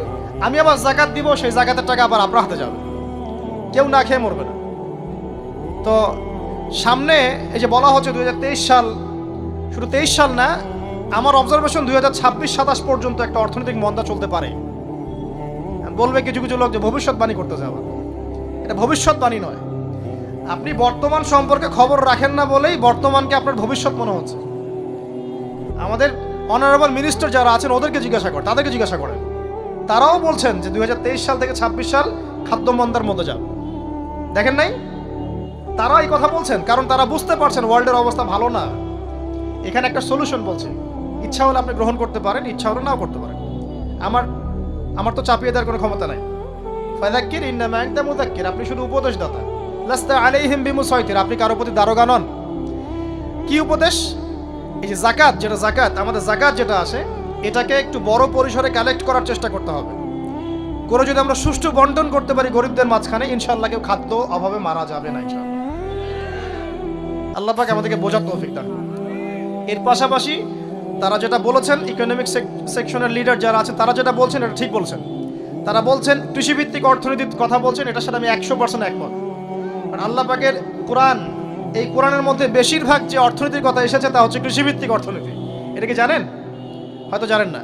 আমি আবার যাকাত দিব, সেই যাকাতের টাকা আবার আপনার হাতে যাবে, কেউ না খেয়ে মরবে না। তো সামনে এই যে বলা হচ্ছে 2023 সাল, শুধু 23 সাল না, আমার অবজারভেশন 2026-27 পর্যন্ত একটা অর্থনৈতিক মন্দা চলতে পারে। বলবে কিছু কিছু লোক যে ভবিষ্যৎবাণী করতে যাওয়া, এটা ভবিষ্যৎবাণী নয়। আপনি বর্তমান সম্পর্কে খবর রাখেন না বলেই বর্তমানকে আপনার ভবিষ্যৎ মনে হচ্ছে। আমাদের অনারেবল মিনিস্টার যারা আছেন ওদেরকে জিজ্ঞাসা করেন, তাদেরকে জিজ্ঞাসা করেন, তারাও বলছেন যে 2023 সাল থেকে 26 সাল খাদ্য মন্দার মধ্যে যাবে। দেখেন নাই? তারা এই কথা বলছেন কারণ তারা বুঝতে পারছেন ওয়ার্ল্ডের অবস্থা ভালো না। এখানে একটা সলিউশন বলছে, ইচ্ছা হলে আপনি গ্রহণ করতে পারেন, ইচ্ছা হলে নাও করতে পারেন। আমার তো চাপিয়ে দেওয়ার কোনো ক্ষমতা নাই। ফাযাক্কির ইন্নামা আনতা মুযাক্কির, আপনি শুধু উপদেশদাতা। লাস্তা আলাইহিম বিমুসাইতির, আপনি কারো প্রতি দারোগা নন। কি উপদেশ? এই যে যাকাত, যেটা যাকাত, আমাদের যাকাত যেটা আসে, এটাকে একটু বড় পরিসরে কালেক্ট করার চেষ্টা করতে হবে। করে যদি আমরা সুষ্ঠু বন্টন করতে পারি গরিবদের মাঝখানে, ইনশাআল্লাহ কেউ খাদ্য অভাবে মারা যাবে না ইনশাআল্লাহ। আল্লাহ পাক আমাদেরকে বোঝার তৌফিক দান। এর পাশাপাশি তারা যেটা বলেছেন, ইকোনমিক সেকশনের লিডার যারা আছে তারা যেটা বলছেন এটা ঠিক বলছেন। তারা বলছেন কৃষিভিত্তিক অর্থনীতির কথা বলছেন, এটার সাথে আমি 100% একমত। কারণ আল্লাহ পাকের কোরআন, এই কোরআনের মধ্যে বেশিরভাগ যে অর্থনীতির কথা এসেছে তা হচ্ছে কৃষিভিত্তিক অর্থনীতি। এটা কি জানেন? হয়তো জানেন না।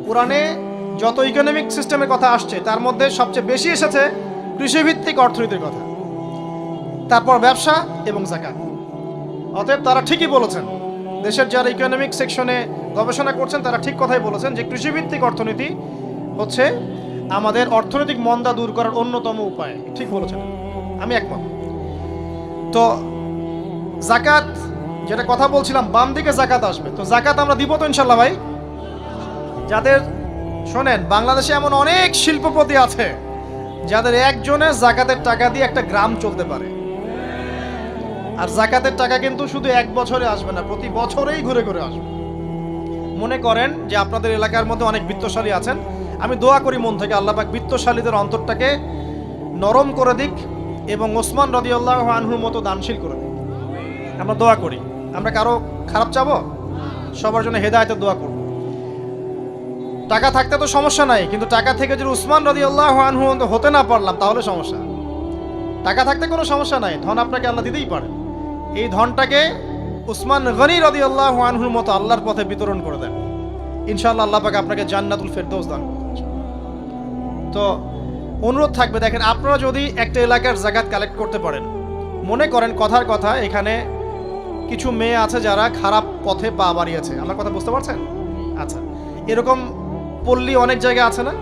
কোরআনে যত ইকোনমিক সিস্টেমের কথা আসছে তার মধ্যে সবচেয়ে বেশি এসেছে কৃষিভিত্তিক অর্থনীতির কথা, তারপর ব্যবসা এবং যাকাত। অতএব তারা ঠিকই বলেছেন, দেশের যারা ইকোনমিক সেকশনে গবেষণা করছেন তারা ঠিক কথাই বলেছেন যে কৃষিভিত্তিক অর্থনীতি হচ্ছে আমাদের অর্থনৈতিক মন্দা দূর করার অন্যতম উপায়। ঠিক বলেছেন, আমি একমত। তো যাকাত যেটা কথা বলছিলাম, বাম দিকে যাকাত আসবে। তো যাকাত আমরা দিব তো ইনশাল্লাহ ভাই। যাদের শোনেন, বাংলাদেশে এমন অনেক শিল্পপতি আছে যাদের একজনের যাকাতের টাকা দিয়ে একটা গ্রাম চলতে পারে। আর যাকাতের টাকা কিন্তু শুধু এক বছরে আসবে না, প্রতি বছরেই ঘুরে ঘুরে আসবে। মনে করেন যে আপনাদের এলাকার মধ্যে অনেক বিত্তশালী আছেন, আমি দোয়া করি মন থেকে আল্লাহ পাক বিত্তশালীদের অন্তরটাকে নরম করে দিক এবং ওসমান রাদিয়াল্লাহু আনহুর মতো দানশীল করে দিক। আমরা দোয়া করি। আমরা কারো খারাপ চাবো? সবার জন্য হেদায়েতের দোয়া করব। টাকা থাকতে তো সমস্যা নাই, কিন্তু টাকা থেকে যদি উসমান রাদিয়াল্লাহু আনহু হতে না পারলাম তাহলে সমস্যা। টাকা থাকতে কোনো সমস্যা নাই, ধন আপনাকে আল্লাহ দিতেই পারে। এই ধনটাকে উসমান গনি রাদিয়াল্লাহু আনহুর মতো আল্লাহর পথে বিতরণ করে দেন, ইনশাআল্লাহ আল্লাহ পাক আপনাকে জান্নাতুল ফেরদৌস দান করবেন। তো অনুরোধ থাকবে, দেখেন আপনারা যদি একটা এলাকার জাকাত কালেক্ট করতে পারেন, মনে করেন কথার কথা এখানে কিছু মেয়ে আছে যারা খারাপ পথে পা বাড়িয়েছে, আমার কথা বুঝতে পারছেন? আচ্ছা, এরকম পল্লী অনেক জায়গায় আছে না?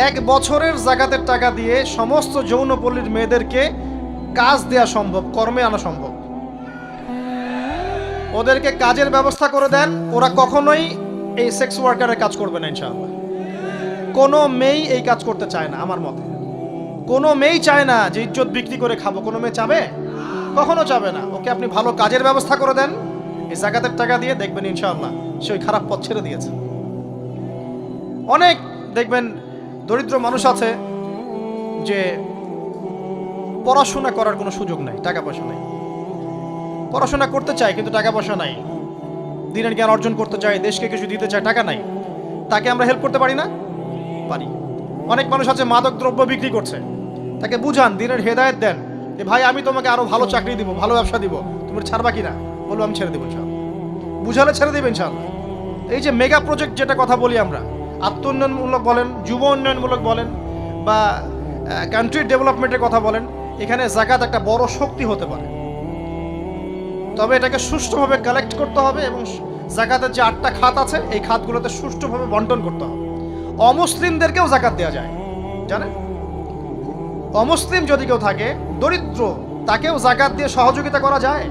1 বছরের জাকাতের টাকা দিয়ে সমস্ত যৌনপল্লীর মেয়েদেরকে কাজ দেয়া সম্ভব, কর্মে আনা সম্ভব। ওদেরকে কাজের ব্যবস্থা করে দেন, ওরা কখনোই এই সেক্স ওয়ার্কারের কাজ করবে না ইনশাআল্লাহ। কোনো মেয়েই এই কাজ করতে চায় না আমার মতে। কোনো মেয়েই চায় না যে ইজ্জত বিক্রি করে খাবো, কোনো মেয়ে চাবে? কখনো চাবে না। ওকে আপনি ভালো কাজের ব্যবস্থা করে দেন এই জাকাতের টাকা দিয়ে, দেখবেন ইনশাআল্লাহ সে ওই খারাপ পথ ছেড়ে দিয়েছে। অনেক দেখবেন দরিদ্র মানুষ আছে যে পড়াশোনা করার কোনো সুযোগ নাই, টাকা পয়সা নাই, পড়াশোনা করতে চায় কিন্তু টাকা পয়সা নাই, দিনের জ্ঞান অর্জন করতে চায়, দেশকে কিছু দিতে চায়, টাকা নাই। তাকে আমরা হেল্প করতে পারি না? পারি। অনেক মানুষ আছে মাদক দ্রব্য বিক্রি করছে, তাকে বুঝান, দিনের হেদায়েত দেন যে ভাই আমি তোমাকে আরো ভালো চাকরি দিব, ভালো ব্যবসা দিব, তুমি ছাড়বা কিনা? বলবো আমি ছেড়ে দেবো ইনশাআল্লাহ। বুঝালে ছেড়ে দেবে ইনশাআল্লাহ। এই যে মেগা প্রজেক্ট যেটা কথা বলি আমরা, আত্ম উন্নয়নমূলক বলেন, যুব উন্নয়নমূলক বলেন, বা কান্ট্রি ডেভেলপমেন্টের কথা বলেন, এখানে জাকাত একটা বড় শক্তি হতে পারে। তবে এটাকে সুষ্ঠুভাবে কালেক্ট করতে হবে এবং জাকাতের যে 8টা খাত আছে এই খাতগুলোতে সুষ্ঠুভাবে বন্টন করতে হবে। অমুসলিমদেরকেও জাকাত দেওয়া যায়, জানেন? অমুসলিম যদি কেউ থাকে, দরিদ্র, তাকেও জাকাত দিয়ে সহযোগিতা করা যায়।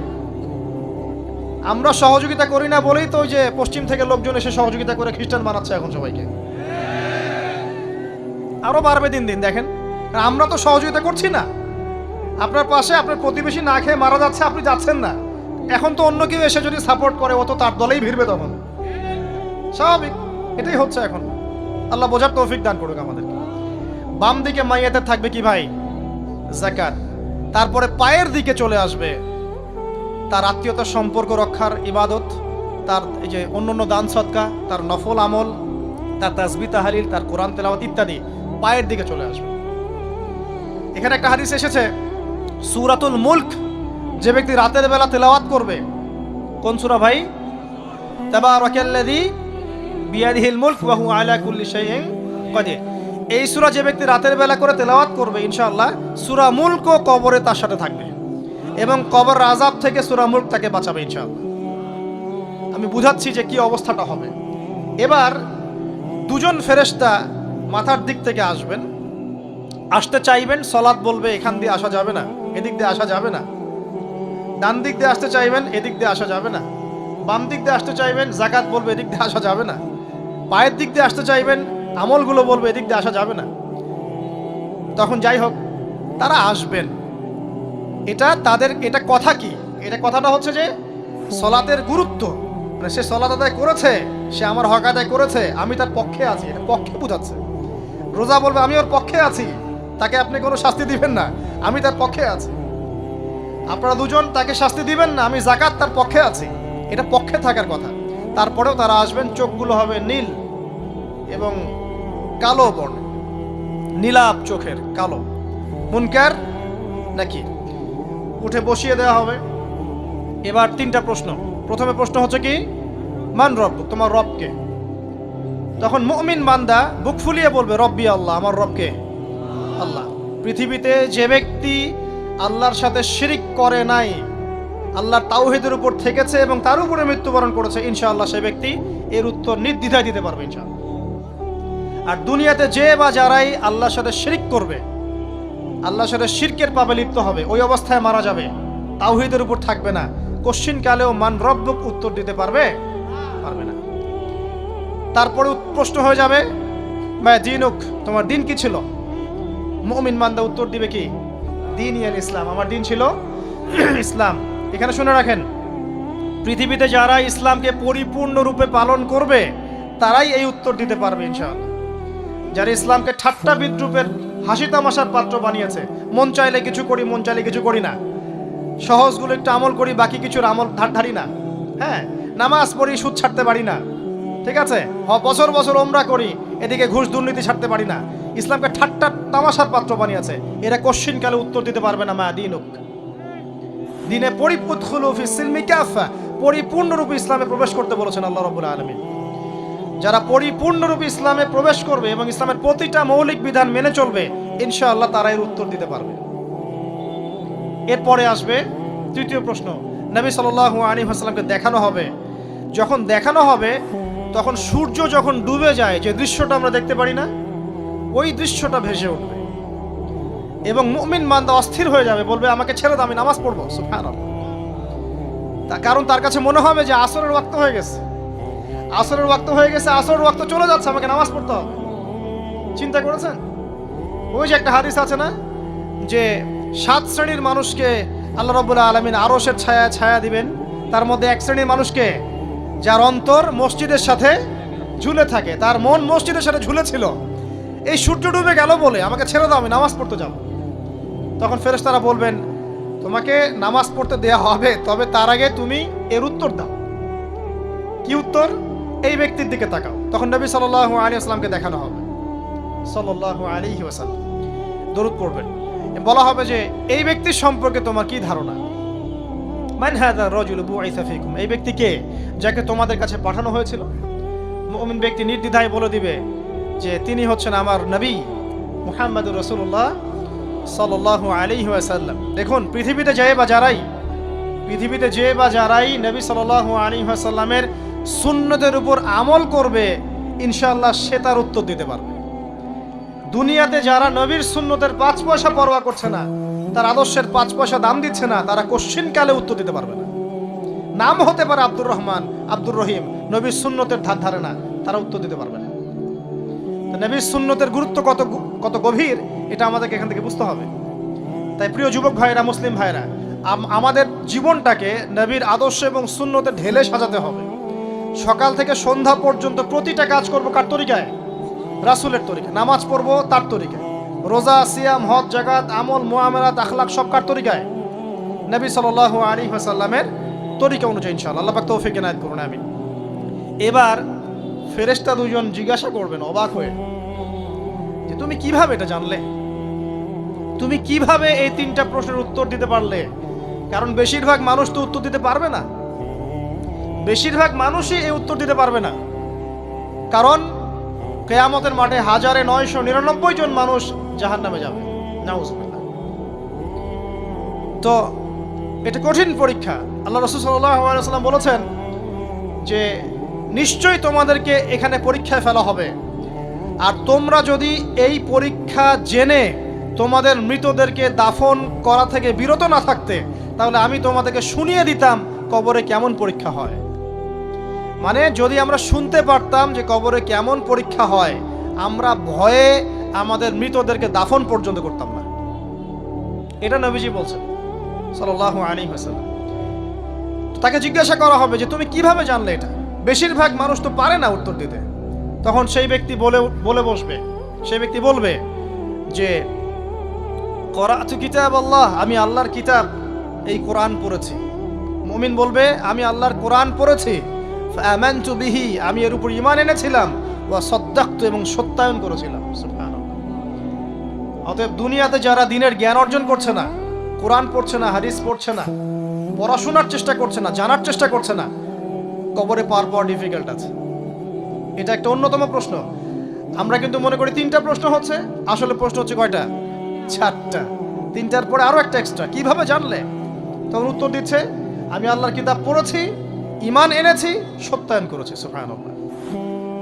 আমরা সহযোগিতা করি না বলেই তো ওই যে পশ্চিম থেকে লোকজন এসে সহযোগিতা করে খ্রিস্টান বানাচ্ছে এখন সবাইকে। আরো বাড়বে দিন দিন, দেখেন। আমরা তো সহযোগিতা করছি না। আপনার পাশে আপনার প্রতিবেশী না খেয়ে মারা যাচ্ছে, আপনি যাচ্ছেন না। এখন তো অন্য কেউ এসে যদি সাপোর্ট করে, ও তো তার দলেই ভিড়বে তখন। স্বাভাবিক, এটাই হচ্ছে এখন। আল্লাহ বোঝার তৌফিক দান করুক আমাদেরকে। বাম দিকে মাইয়াতের থাকবে কি ভাই? যাকাত। তারপরে পায়ের দিকে চলে আসবে তার আত্মীয়তার সম্পর্ক রক্ষার ইবাদত, তার এই যে অন্যান্য দান সদকা, তার নফল আমল, তার তাসবিহ তাহলিল, তার কোরআন তেলাওয়াত ইত্যাদি পায়ের দিকে চলে আসবে। এখানে একটা হাদিস এসেছে, সূরাতুল মুলক যে ব্যক্তি রাতের বেলা তেলাওয়াত করবে, কোন সূরা ভাই? তাবারাকাল্লাযী বিয়াদিহিল মুলক ওয়া হুয়া আলা কুল্লি শাইইন কাদির। এই সূরা যে ব্যক্তি রাতের বেলা করে তেলাওয়াত করবে, ইনশাআল্লাহ সূরা মুলকও কবরে তার সাথে থাকবে এবং কবর আযাব থেকে সূরা মুলক তাকে বাঁচাবে ইনশাআল্লাহ। আমি বুঝাচ্ছি যে কি অবস্থাটা হবে। এবার দুজন ফেরেশতা মাথার দিক থেকে আসবেন, আসতে চাইবেন, সালাত বলবে এখান দিয়ে আসা যাবে না, এদিক দিয়ে আসা যাবে না। ডান দিক দিয়ে আসতে চাইবেন, এদিক দিয়ে আসা যাবে না। বাম দিক দিয়ে আসতে চাইবেন, যাকাত বলবে এদিক দিয়ে আসা যাবে না। পায়ের দিক দিয়ে আসতে চাইবেন, আমলগুলো বলবে এদিক দিয়ে আসা যাবে না। তখন যাই হোক তারা আসবেন। এটা তাদের, এটা কথা কি? এটা কথাটা হচ্ছে যে সলাতের গুরুত্ব, মানে সে সলাত আদায় করেছে, সে আমার হক আদায় করেছে, আমি তার পক্ষে আছি, এটা পক্ষে বোঝাচ্ছে। রোজা বলবে আমি ওর পক্ষে আছি, তাকে আপনি কোনো শাস্তি দিবেন না, আমি তার পক্ষে আছি। আপনারা দুজন তাকে শাস্তি দিবেন না, আমি যাকাত তার পক্ষে আছি, এটা পক্ষে থাকার কথা। তারপরেও তারা আসবেন, চোখগুলো হবে নীল এবং কালো বর্ণ, নীলাভ চোখের, কালো। মুনকার নাকি উঠে বসিয়ে দেওয়া হবে। এবার 3টা প্রশ্ন। প্রথমে প্রশ্ন হচ্ছে কি, মান রব, তোমার রবকে? তখন মুমিন বান্দা বুক ফুলিয়ে বলবে রব্বি আল্লাহ, আমার রবকে আল্লাহ। পৃথিবীতে যে ব্যক্তি আল্লাহর সাথে শিরিক করে নাই, আল্লাহর তাওহীদের উপর থেকেছে এবং তার উপরে মৃত্যুবরণ করেছে, ইনশাআল্লাহ সে ব্যক্তি এর উত্তর নির্দ্বিধায় দিতে পারবে ইনশাআল্লাহ। আর দুনিয়াতে যে বা যারাই আল্লাহর সাথে শিরিক করবে, আল্লাহর সাথে শিরকের পাপে লিপ্ত হবে, ওই অবস্থায় মারা যাবে, তাওহীদের উপর থাকবে না, কোশ্চিন কালেও মান রব্বুক উত্তর দিতে পারবে না। তারপরে প্রশ্ন হয়ে যাবে মা দীনুক, তোমার দিন কি ছিল? মুমিন বান্দা উত্তর দিবে কি, দীনি আল ইসলাম, আমার দিন ছিল ইসলাম। এখানে শুনে রাখেন, পৃথিবীতে যারা ইসলামকে পরিপূর্ণরূপে পালন করবে তারাই এই উত্তর দিতে পারবে ইনশাআল্লাহ। যারা ইসলামকে ঠাট্টা বিদ্রুপের, হাসি তামাশার পাত্র বানিয়েছে, মন চাইলে কিছু করি, মন চাইলে কিছু করি না, সহজগুলো একটু আমল করি, বাকি কিছুর আমল ধার ধারি না, হ্যাঁ, নামাজ পড়ি, সুদ ছাড়তে পারি না, ঠিক আছে, বছর বছর ওমরা করি, এদিকে ঘুষ দুর্নীতি ছাড়তে পারি না, ইসলামকে ঠাট্টা তামাশার পাত্র বানিয়েছে, এরা কোশ্চিনকালে উত্তর দিতে পারবে না মা দিনুক, দিনে পরিপূর্ণরূপে ইসলামে প্রবেশ করতে বলেছেন আল্লাহ রাব্বুল আলামিন। যারা পরিপূর্ণরূপে ইসলামে প্রবেশ করবে এবং ইসলামের প্রতিটা মৌলিক বিধান মেনে চলবে, ইনশাআল্লাহ তারা এর উত্তর দিতে পারবে। এরপরে আসবে তৃতীয় প্রশ্ন। নবী সাল্লাল্লাহু আলাইহি ওয়াসাল্লামকে দেখানো হবে, যখন দেখানো হবে তখন সূর্য যখন ডুবে যায়, যে দৃশ্যটা আমরা দেখতে পারি না, ওই দৃশ্যটা ভেসে উঠবে এবং মুমিন বান্দা অস্থির হয়ে যাবে, বলবে আমাকে ছেড়ে দাও, আমি নামাজ পড়বো। সুবহানাল্লাহ। কারণ তার কাছে মনে হবে যে আসরের ওয়াক্ত হয়ে গেছে, আসরের ওয়াক্ত হয়ে গেছে, আসরের ওয়াক্ত চলে যাচ্ছে, আমাকে নামাজ পড়তে হবে। চিন্তা করেছেন? ওই যে একটা হাদিস আছে না, যে 7 শ্রেণীর মানুষকে আল্লাহ রাব্বুল আলামিন আরশের ছায়া দিবেন, তার মধ্যে এক শ্রেণীর মানুষকে যার অন্তর মসজিদের সাথে ঝুলে থাকে, তার মন মসজিদের সাথে ঝুলেছিল, এই সূর্য ডুবে গেল বলে আমাকে ছেড়ে দাও, আমি নামাজ পড়তে যাব। তখন ফেরেশতারা বলবেন তোমাকে নামাজ পড়তে দেয়া হবে, তবে তার আগে তুমি এর উত্তর দাও। কি উত্তর? এই ব্যক্তির দিকে তাকাও। তখন নবী সাল্লাল্লাহু আলাইহি ওয়াসাল্লামকে দেখানো হবে, সাল্লাল্লাহু আলাইহি ওয়াসাল্লাম দরুদ পড়বেন, বলা হবে যে এই ব্যক্তির সম্পর্কে তোমার কি ধারণা? মান হাযা রাজুলু বুইসা ফীকুম, এই ব্যক্তি কে, যাকে তোমাদের কাছে পাঠানো হয়েছিল? মুমিন ব্যক্তি নির্দ্বিধায় বলে দিবে যে তিনি হচ্ছেন আমার নবী মুহাম্মদুর রাসূলুল্লাহ সাল্লাল্লাহু আলাইহি ওয়াসাল্লাম। দেখুন, পৃথিবীতে যে বা যারাই নবী সাল্লাল্লাহু আলাইহি ওয়াসাল্লামের সুন্নতের উপর আমল করবে, ইনশাআল্লাহ সে তার উত্তর দিতে পারবে। দুনিয়াতে যারা নবীর সুন্নতের 5 পয়সা পরোয়া করছে না, তার আদর্শের 5 পয়সা দাম দিচ্ছে না, তারা কোশ্চিনকালে উত্তর দিতে পারবে না। নাম হতে পারে আব্দুর রহমান, আব্দুর রহিম, নবীর সুন্নতের ধার ধারে না, তারা উত্তর দিতে পারবে না। নবীর সুন্নতের গুরুত্ব কত গভীর, এটা আমাদেরকে এখান থেকে বুঝতে হবে। তাই প্রিয় যুবক ভাইরা, মুসলিম ভাইরা, আমাদের জীবনটাকে নবীর আদর্শ এবং সুন্নতে ঢেলে সাজাতে হবে। সকাল থেকে সন্ধ্যা পর্যন্ত প্রতিটা কাজ করব কার তরিকায়? রাসূলের তরিকায়। নামাজ পড়বো তার তরিকায়, রোজা, সিয়াম, হজ, জাকাত, আমল, মুআমালাত, আখলাক সব কার তরিকায়? নবী সাল্লাল্লাহু আলাইহি ওয়াসাল্লামের তরিকা অনুযায়ী ইনশাআল্লাহ। আল্লাহ পাক তৌফিক এনায়েত করুন, আমিন। এবার ফেরেশতা দুজন জিজ্ঞাসা করবেন অবাক হয়ে যে তুমি কিভাবে এটা জানলে, তুমি কিভাবে এই 3টা প্রশ্নের উত্তর দিতে পারলে? কারণ বেশিরভাগ মানুষ তো উত্তর দিতে পারবে না, বেশিরভাগ মানুষই এই উত্তর দিতে পারবে না। কারণ কিয়ামতের মাঠে 1999 জন মানুষ জাহান্নামে যাবে, নাউজুবিল্লাহ। তো এটা কঠিন পরীক্ষা। আল্লাহ রাসূল সাল্লাল্লাহু আলাইহি ওয়াসাল্লাম বলেছেন যে নিশ্চয়ই তোমাদেরকে এখানে পরীক্ষায় ফেলা হবে, আর তোমরা যদি এই পরীক্ষা জেনে তোমাদের মৃতদেরকে দাফন করা থেকে বিরত না থাকতে, তাহলে আমি তোমাদেরকে শুনিয়ে দিতাম কবরে কেমন পরীক্ষা হয়। মানে যদি আমরা শুনতে পারতাম যে কবরে কেমন পরীক্ষা হয়, আমরা ভয়ে আমাদের মৃতদেরকে দাফন পর্যন্ত করতাম না। এটা নবীজি বলছেন সাল্লাল্লাহু আলাইহি ওয়াসাল্লাম। তাকে জিজ্ঞাসা করা হবে যে তুমি কিভাবে জানলে এটা? বেশিরভাগ মানুষ তো পারে না উত্তর দিতে। তখন সেই ব্যক্তি বলে বসবে, সেই ব্যক্তি বলবে যে করাতু কিতাব আল্লাহ, আমি আল্লাহর কিতাব এই কোরআন পড়েছি। মুমিন বলবে আমি আল্লাহর কোরআন পড়েছি, ফাআমানতু বিহি, আমি এর উপর ঈমান এনেছিলাম, ওয়া সাদ্দাকতু, এবং সত্যায়ন করেছিলাম। সুবহানাল্লাহ। অতএব দুনিয়াতে যারা দ্বীনের জ্ঞান অর্জন করছে না, কোরআন পড়ছে না, হাদিস পড়ছে না, পড়াশোনার চেষ্টা করছে না, জানার চেষ্টা করছে না, কবরে পাওয়া ডিফিকাল্ট আছে। এটা একটা অন্যতম প্রশ্ন। আমরা কিন্তু মনে করি 3টা প্রশ্ন হচ্ছে, আসলে প্রশ্ন হচ্ছে কয়টা? 4টা। 3টার পরে আরো একটা এক্সট্রা। কিভাবে জানলে? তখন উত্তর দিচ্ছে আমি আল্লাহর কিতাব পড়েছি, ঈমান এনেছি, সত্যায়ন করেছি। সুবহানাল্লাহ।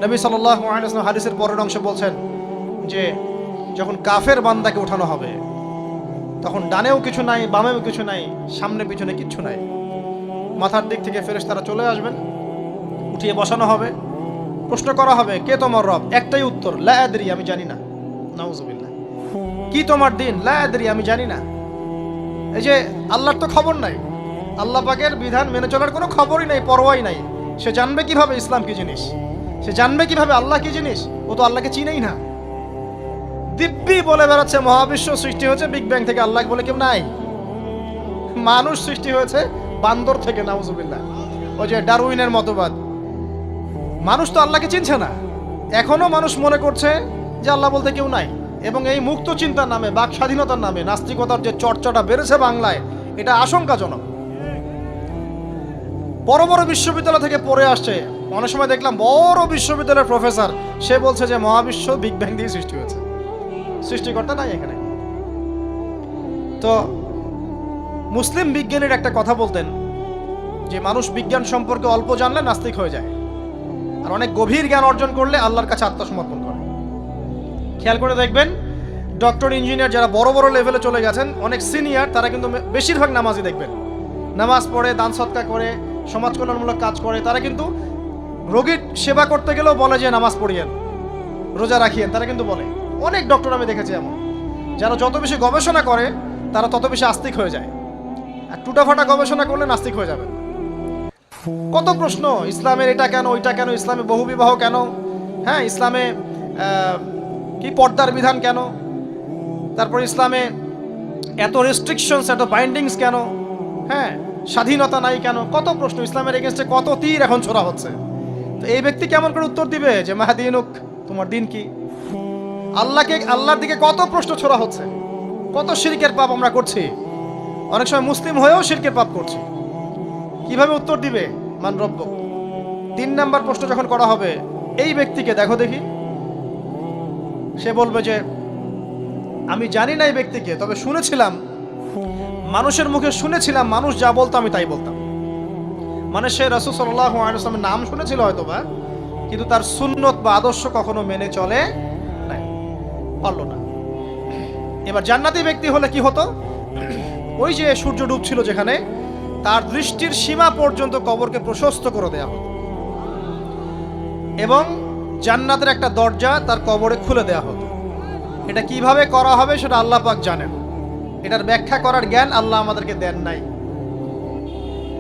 নবী সাল্লাল্লাহু আলাইহি ওয়াসাল্লাম হাদিসের পরের অংশে বলছেন যে যখন কাফের বান্দাকে ওঠানো হবে, তখন ডানেও কিছু নাই, বামেও কিছু নাই, সামনে পিছনে কিচ্ছু নাই। মাথার দিক থেকে ফেরেশতারা চলে আসবেন, উঠিয়ে বসানো হবে, প্রশ্ন করা হবে কে তোমার রব? একটাই উত্তর, লা আদরি, আমি জানি না। নাউজুবিল্লাহ। কি তোমার দিন? লা আদরি, আমি জানি না। এই যে আল্লাহর তো খবর নাই, আল্লাহ পাকের বিধান মেনে চলার কোনো খবরই নাই, পরোয়াই নাই। সে জানবে কিভাবে ইসলাম কি জিনিস? সে জানবে কিভাবে আল্লাহ কি জিনিস? ও তো আল্লাহকে চিনেই না। দিব্যি বলে বেড়াচ্ছে মহাবিশ্ব সৃষ্টি হয়েছে বিগ ব্যাং থেকে, আল্লাহ বলে কেউ নাই। মানুষ সৃষ্টি হয়েছে বান্দর থেকে, নাউজুবিল্লাহ। ওই যে ডারউইনের মতবাদ, মানুষ তো আল্লাহকে চিনছে না, এখনো মানুষ মনে করছে যে আল্লাহ বলতে কেউ নাই। এবং এই মুক্ত চিন্তার নামে, বাক স্বাধীনতার নামে নাস্তিকতার যে চর্চাটা বেড়েছে বাংলায়, এটা আশঙ্কাজনক। বড় বড় বিশ্ববিদ্যালয় থেকে পড়ে আসছে, অনেক সময় দেখলাম বড় বিশ্ববিদ্যালয়ের প্রফেসর, সে বলছে যে মহাবিশ্ব বিগ ব্যাং দিয়ে সৃষ্টি হয়েছে, সৃষ্টিকর্তা নাই এখানে। তো মুসলিম বিজ্ঞানীর একটা কথা বলতেন যে মানুষ বিজ্ঞান সম্পর্কে অল্প জানলে নাস্তিক হয়ে যায়, আর অনেক গভীর জ্ঞান অর্জন করলে আল্লাহর কাছে আত্মসমর্পণ করে। খেয়াল করে দেখবেন, ডক্টর, ইঞ্জিনিয়ার যারা বড় বড় লেভেলে চলে গেছেন, অনেক সিনিয়র, তারা কিন্তু বেশিরভাগ নামাজি দেখবেন, নামাজ পড়ে, দান সৎকা করে, সমাজ কল্যাণমূলক কাজ করে। তারা কিন্তু রোগীর সেবা করতে গেলেও বলে যে নামাজ পড়িয়েন, রোজা রাখিয়েন, তারা কিন্তু বলে। অনেক ডক্টর আমি দেখেছি এমন, যারা যত বেশি গবেষণা করে তারা তত বেশি আস্তিক হয়ে যায়, আর টুটাফাটা গবেষণা করলে নাস্তিক হয়ে যাবে। কত প্রশ্ন, ইসলামের এটা কেন, ওইটা কেন, ইসলামে বহুবিবাহ কেন, হ্যাঁ, ইসলামে কি পর্দার বিধান কেন, তারপর ইসলামে এত রেস্ট্রিকশনস, এত বাইন্ডিংস কেন, হ্যাঁ, স্বাধীনতা নাই কেন, কত প্রশ্ন। ইসলামের এগেনস্টে কত তীর এখন ছোড়া হচ্ছে। তো এই ব্যক্তি কেমন করে উত্তর দিবে যে মাহাদিনুক, তোমার দিন কি? আল্লাহর দিকে কত প্রশ্ন ছোড়া হচ্ছে, কত শিরকের পাপ আমরা করছি, অনেক সময় মুসলিম হয়েও শিরকের পাপ করছি। কিভাবে উত্তর দিবে মান রব্বুক? 3 নাম্বার প্রশ্ন যখন করা হবে, এই ব্যক্তিকে দেখো দেখি, সে বলবে যে আমি জানি না এই ব্যক্তিকে, তবে শুনেছিলাম, মানুষের মুখে শুনেছিলাম, মানুষ যা বলতো আমি তাই বলতাম। মানে সে রাসূল সাল্লাল্লাহু আলাইহি ওয়াসাল্লামের নাম শুনেছিল হয়তোবা, কিন্তু তার সুন্নত বা আদর্শ কখনো মেনে চলে নাই, পারল না। এবার জান্নাতি ব্যক্তি হলে কি হতো? ওই যে সূর্য ডুবছিল যেখানে, তার দৃষ্টির সীমা পর্যন্ত কবরকে প্রশস্ত করে দেয়া হতো, এবং জান্নাতের একটা দরজা তার কবরে খুলে দেয়া হতো। এটা কিভাবে করা হবে সেটা আল্লাহ পাক জানেন, এটার ব্যাখ্যা করার জ্ঞান আল্লাহ আমাদেরকে দেন নাই।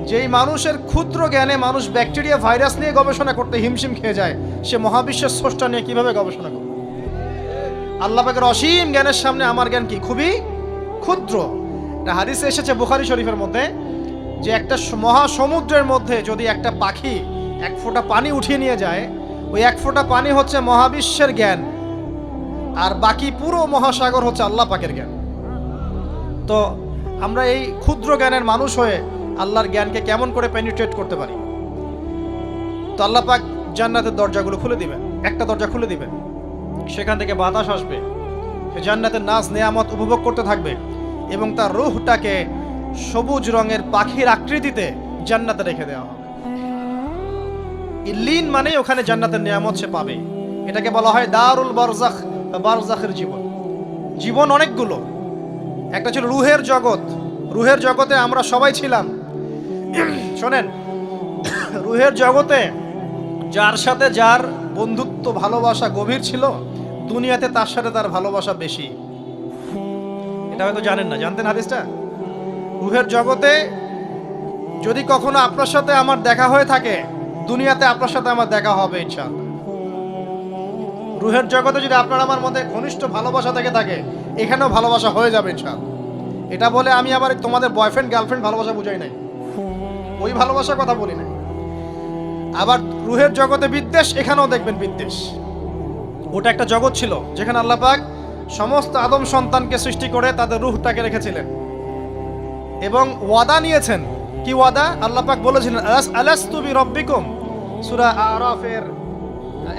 যেই মানুষের ক্ষুদ্র জ্ঞানে মানুষ ব্যাকটেরিয়া, ভাইরাস নিয়ে গবেষণা করতে হিমশিম খেয়ে যায়, সে মহাবিশ্বের স্রষ্টা নিয়ে কিভাবে গবেষণা করবে? আল্লাহ পাকের অসীম জ্ঞানের সামনে আমার জ্ঞান কি? খুবই ক্ষুদ্র। একটা হাদিসে এসেছে বুখারী শরীফের মধ্যে, যে একটা মহাসমুদ্রের মধ্যে যদি একটা পাখি 1 ফোঁটা পানি উঠিয়ে নিয়ে যায়, ওই 1 ফোঁটা পানি হচ্ছে মহাবিশ্বের জ্ঞান, আর বাকি পুরো মহাসাগর হচ্ছে আল্লাহ পাকের জ্ঞান। তো আমরা এই ক্ষুদ্র জ্ঞানের মানুষ হয়ে আল্লাহর জ্ঞানকে কেমন করে পেনিট্রেট করতে পারি? তো আল্লাহ পাক জান্নাতের দরজাগুলো খুলে দিবেন, একটা দরজা খুলে দিবেন, সেখান থেকে বাতাস আসবে, সে জান্নাতের নাজ নেয়ামত উপভোগ করতে থাকবে, এবং তার রূহটাকে সবুজ রঙের পাখির আকৃতিতে জান্নাতে রেখে দেওয়া হবে। ইল্লিন মানে ওখানে জান্নাতের নিয়ামত সে পাবে। এটাকে বলা হয় দারুল বারজাখ বা বারজাখের জীবন। জীবন অনেকগুলো, একটা ছিল রুহের জগৎ। রুহের জগতে আমরা সবাই ছিলাম। শোনেন, রুহের জগতে যার সাথে যার বন্ধুত্ব, ভালোবাসা গভীর ছিল, দুনিয়াতে তার সাথে তার ভালোবাসা বেশি। এটা হয়তো জানেন না, জানতেন হাদিসটা? রুহের জগতে যদি কখনো আপনার সাথে আমার দেখা হয়ে থাকে, দুনিয়াতে আপনার সাথে আমার দেখা হবে ইনশাআল্লাহ। রুহের জগতে যদি আপনার আমার মধ্যে ঘনিষ্ঠ ভালোবাসা থেকে থাকে, এখানেও ভালোবাসা হয়ে যাবে ইনশাআল্লাহ। এটা বলে আমি আবার তোমাদের বয়ফ্রেন্ড গার্লফ্রেন্ড ভালোবাসা বুঝাই নাই, ওই ভালোবাসার কথা বলি নাই। আবার রুহের জগতে বিদ্বেষ, এখানেও দেখবেন বিদ্বেষ। ওটা একটা জগৎ ছিল যেখানে আল্লাহ পাক সমস্ত আদম সন্তানকে সৃষ্টি করে তাদের রুহটাকে রেখেছিলেন, এবং ওয়াদা নিয়েছেন। কি ওয়াদা? আল্লাহ পাক বলেছিলেন আলাস্তু বিরব্বিকুম, সূরা আরাফের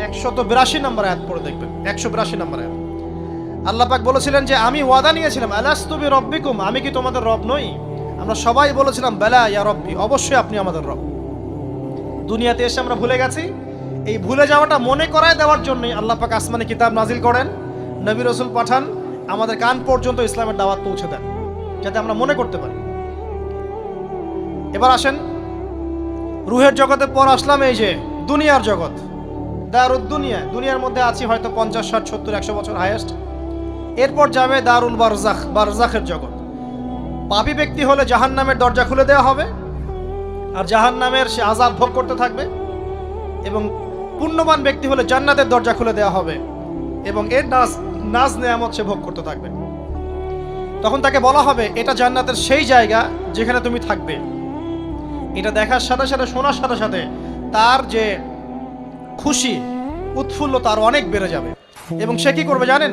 182 নম্বর আয়াত পড়ে দেখবেন, 182 নম্বর আয়াত। আল্লাহ পাক বলেছিলেন যে আমি ওয়াদা নিয়েছিলাম, আলাস্তু বিরব্বিকুম, আমি কি তোমাদের রব নই? আমরা সবাই বলেছিলাম বালা ইয়া রব্বি, অবশ্যই আপনি আমাদের রব। দুনিয়াতে এসে আমরা ভুলে গেছি। এই ভুলে যাওয়াটা মনে করায় দেওয়ার জন্যই আল্লাহ পাক আসমানে কিতাব নাজিল করেন, নবী রাসূল পাঠান, আমাদের কান পর্যন্ত ইসলামের দাওয়াত পৌঁছে দেন, যাতে আমরা মনে করতে পারি। এবার আসেন রুহের জগতে পর আসলাম এই যে দুনিয়ার জগৎ, দারুদ দুনিয়া। দুনিয়ার মধ্যে আছি হয়তো 50, 60, 70, 100 বছর হাইয়েস্ট। এরপর যাবে দারুল বারজাখ, বারজাখের জগৎ। পাপী ব্যক্তি হলে জাহান্নামের দরজা খুলে দেওয়া হবে, আর জাহান্নামের সে আযাব ভোগ করতে থাকবে, এবং পুণ্যবান ব্যক্তি হলে জান্নাতের দরজা খুলে দেওয়া হবে, এবং এর নাজ নেয়ামত সে ভোগ করতে থাকবে। তখন তাকে বলা হবে এটা জান্নাতের সেই জায়গা যেখানে তুমি থাকবে। এটা দেখার সাথে সাথে, শোনার সাথে সাথে তার যে খুশি উৎফুল্লতা আরো অনেক বেড়ে যাবে। এবং সে কি করবে জানেন?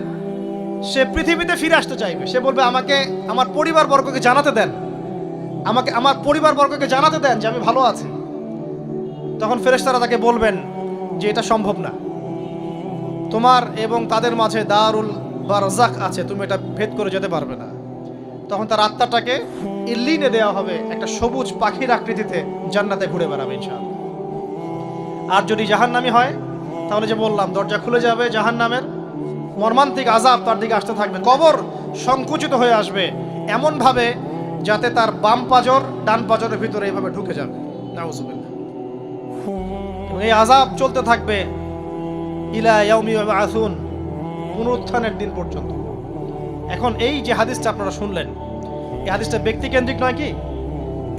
সে পৃথিবীতে ফিরে আসতে চাইবে। সে বলবে, আমাকে আমার পরিবারবর্গকে জানাতে দেন, আমাকে আমার পরিবারবর্গকে জানাতে দেন যে আমি ভালো আছি। তখন ফেরেশতারা তাকে বলবেন যে এটা সম্ভব না, তোমার এবং তাদের মাঝে দারুল বারজাক আছে, তুমি এটা ভেদ করে যেতে পারবে না। তখন তার আত্মাটাকে ইল্লিনে দেওয়া হবে, একটা সবুজ পাখির আকৃতিতে জান্নাতে ঘুরে বেড়াবে ইনশাআল্লাহ। আর যদি জাহান্নামী হয় তাহলে যে বললাম, দরজা খুলে যাবে জাহান্নামের, মর্মান্তিক আযাব তার দিকে আসতে থাকবে, কবর সংকুচিত হয়ে আসবে এমনভাবে যাতে তার বাম পাজর ডান পাজরের ভিতরে এইভাবে ঢুকে যাবে। নাউযুবিল্লাহ। এবং এই আযাব চলতে থাকবে ইলা ইয়াউমি ইউবআসুন, পুনরুত্থানের দিন পর্যন্ত। এখন এই যে হাদিসটা আপনারা শুনলেন, এই হাদিসটা ব্যক্তিকেন্দ্রিক নয় কি?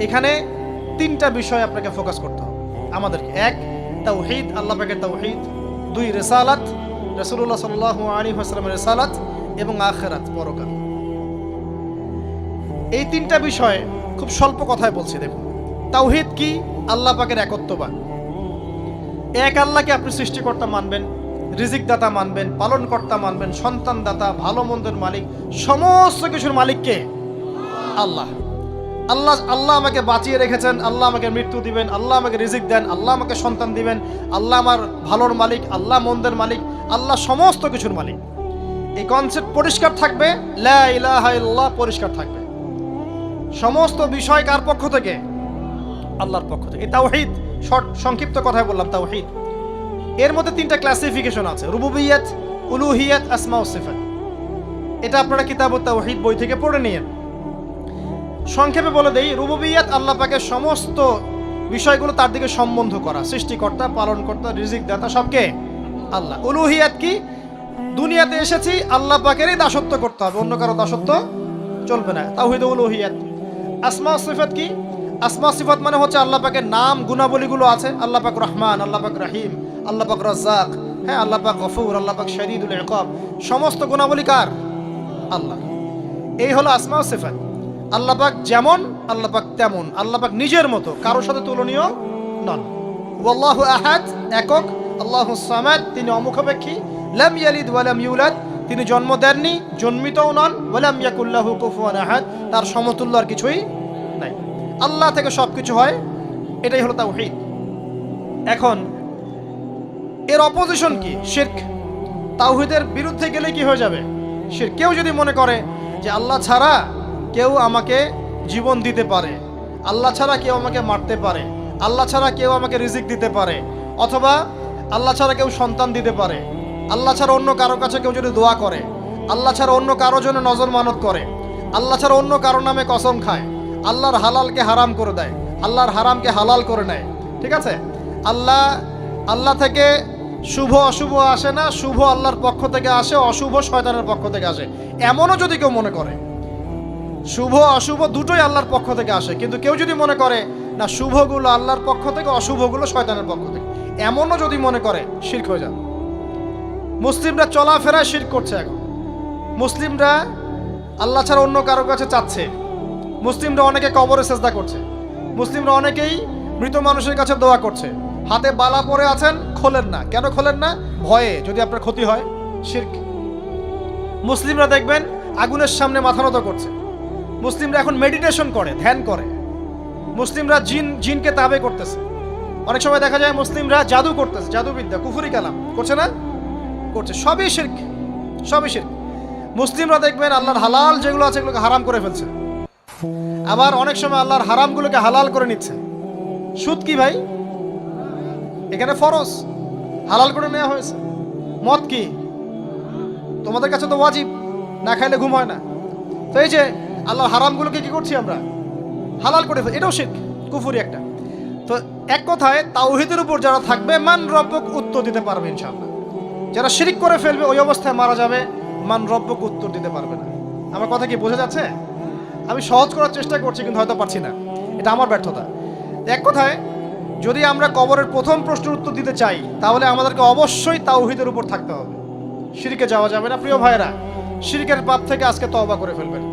এখানে তিনটা বিষয় আপনাকে ফোকাস করতে হবে আমাদেরকে। এক, তাওহীদ, আল্লাহ পাকের তাওহীদ। দুই, রিসালাত, রাসূলুল্লাহ সাল্লাল্লাহু আলাইহি ওয়াসাল্লামের রিসালাত। এবং আখিরাত, পরকাল। এই তিনটা বিষয় খুব স্বল্প কথায় বলছি। দেখুন, তাওহীদ কি? আল্লাহ পাকের একত্ববাদ। এক আল্লাহকে আপনি সৃষ্টিকর্তা মানবেন, রিজিক দাতা মানবেন, পালন কর্তা মানবেন, সন্তান দাতা, ভালো মন্দের মালিক, সমস্ত কিছুর মালিককে আল্লাহ। আল্লাহ আল্লাহ আমাকে বাঁচিয়ে রেখেছেন, আল্লাহ আমাকে মৃত্যু দিবেন, আল্লাহ আমাকে রিজিক দেন, আল্লাহ আমাকে সন্তান দিবেন, আল্লাহ আমার ভালোর মালিক, আল্লাহ মন্দের মালিক, আল্লাহ সমস্ত কিছুর মালিক। এই কনসেপ্ট পরিষ্কার থাকবে, লা ইলাহা ইল্লাল্লাহ পরিষ্কার থাকবে। সমস্ত বিষয় কার পক্ষ থেকে? আল্লাহর পক্ষ থেকে। তাওহীদ, সংক্ষিপ্ত কথায় বললাম তাওহীদ। এর মধ্যে তিনটা ক্লাসিফিকেশন আছে: রুবুবিয়্যাত, উলুহিয়্যাত, আসমা ও সিফাত। এটা আপনারা কিতাবুত তাওহীদ বই থেকে পড়ে নিয়েন। সংক্ষেপে বলে দেই, রুবুবিয়্যাত আল্লাহ পাকের সমস্ত বিষয়গুলো তার দিকে সম্বন্ধ করা, সৃষ্টিকর্তা, পালনকর্তা, রিজিক দাতা সবকে আল্লাহ। উলুহিয়্যাত কি? দুনিয়াতে এসেছি আল্লাহ পাকেরই দাসত্ব করতে হবে, অন্য কারো দাসত্ব চলবে না, তাওহীদ উলুহিয়্যাত। আসমা ও সিফাত কি? আসমা সিফাত মানে হচ্ছে আল্লাহ পাকের নাম গুণাবলীগুলো আছে, আল্লাহ পাক রহমান, আল্লাহ পাক রহিম, আল্লাহ পাক রাজ্জাক, হ্যাঁ, আল্লাহ পাক গফুর, আল্লাহ পাক শদীদুল ইকাব। সমস্ত গুণাবলী কার? আল্লাহ। এই হলো আসমা ও সিফাত। আল্লাহ পাক যেমন, আল্লাহ পাক তেমন, আল্লাহ পাক নিজের মতো, কারোর সাথে তুলনীয় নন। ওয়াল্লাহু আহাদ, একক। আল্লাহুস সামাদ, তিনি অমুখাপেক্ষী। লাম ইয়ালিদ ওয়া লাম ইউলাদ, তিনি জন্ম দেননি, জন্মিতও নন। ওয়া লাম ইয়াকুল লাহু কুফুয়ান আহাদ, তার সমতুল্য আর কিছুই নাই। আল্লাহ থেকে সবকিছু হয়, এটাই হলো তাওহীদ। এখন এর অপোজিশন কি? শিরক। তাওহীদের বিরুদ্ধে গেলে কি হয়ে যাবে? শিরক। কেউ যদি মনে করে যে আল্লাহ ছাড়া কেউ আমাকে জীবন দিতে পারে, আল্লাহ ছাড়া কেউ আমাকে মারতে পারে, আল্লাহ ছাড়া কেউ আমাকে রিজিক দিতে পারে, অথবা আল্লাহ ছাড়া কেউ সন্তান দিতে পারে, আল্লাহ ছাড়া অন্য কারো কাছে কেউ যদি দোয়া করে, আল্লাহ ছাড়া অন্য কারো জন্য নজর মানত করে, আল্লাহ ছাড়া অন্য কারো নামে কসম খায়, আল্লাহর হালালকে হারাম করে দেয়, আল্লাহর হারামকে হালাল করে নেয়, ঠিক আছে? আল্লাহ থেকে শুভ অশুভ আসে না, শুভ আল্লাহর পক্ষ থেকে আসে, অশুভ শয়তানের পক্ষ থেকে আসে, এমনও যদি কেউ মনে করে, শুভ অশুভ দুটোই আল্লাহর পক্ষ থেকে আসে, কিন্তু কেউ যদি মনে করে না শুভগুলো আল্লাহর পক্ষ থেকে, অশুভগুলো শয়তানের পক্ষ থেকে, এমনও যদি মনে করে, শিরক হয়ে যাবে। মুসলিমরা চলাফেরায় শিরক করছে। এখন মুসলিমরা আল্লাহ ছাড়া অন্য কারো কাছে চাচ্ছে, মুসলিমরা অনেকে কবরে সেজদা করছে, মুসলিমরা অনেকেই মৃত মানুষের কাছে দোয়া করছে, হাতে বালা পরে আছেন, খোলেন না। কেন খোলেন না? ভয়ে যদি আপনার ক্ষতি হয়। শিরক। মুসলিমরা দেখবেন আগুনের সামনে মাথা নত করছে, মুসলিমরা এখন মেডিটেশন করে, ধ্যান করে, মুসলিমরা জিনকে তাবে করতেছে। অনেক সময় দেখা যায় মুসলিমরা জাদু করতেছে, জাদুবিদ্যা, কুফরি কালাম করছে না? করছে। সবই শিরক, সবই শিরক। মুসলিমরা দেখবেন আল্লাহর হালাল যেগুলো আছে এগুলোকে হারাম করে ফেলছে, আবার অনেক সময় আল্লাহর হারামগুলোকে হালাল করে নিচ্ছে। সুদ কি ভাই? এখানে ফরজ, হালাল করে নেওয়া হয়েছে। মদ কি? তোমাদের কাছে তো ওয়াজিব, না খাইলে ঘুম হয় না। তো এই যে আল্লাহর হারামগুলোকে কি করছি আমরা? হালাল করে ফেলছি, এটাও শিরক, কুফরি একটা। তো এক কথায় তাওহীদের উপর যারা থাকবে, মান রব্বক উত্তর দিতে পারবে ইনশাআল্লাহ। যারা শিরক করে ফেলবে ওই অবস্থায় মারা যাবে, মান রব্বক উত্তর দিতে পারবে না। আমার কথা কি বোঝা যাচ্ছে? আমি সহজ করার চেষ্টা করছি, কিন্তু হয়তো পারছি না, এটা আমার ব্যর্থতা। এক কথায় যদি আমরা কবরের প্রথম প্রশ্নের উত্তর দিতে চাই, তাহলে আমাদেরকে অবশ্যই তাওহীদের উপর থাকতে হবে। শিরকে যাওয়া যাবে না। প্রিয় ভাইরা, শিরকের পাপ থেকে আজকে তওবা করে ফেলবেন।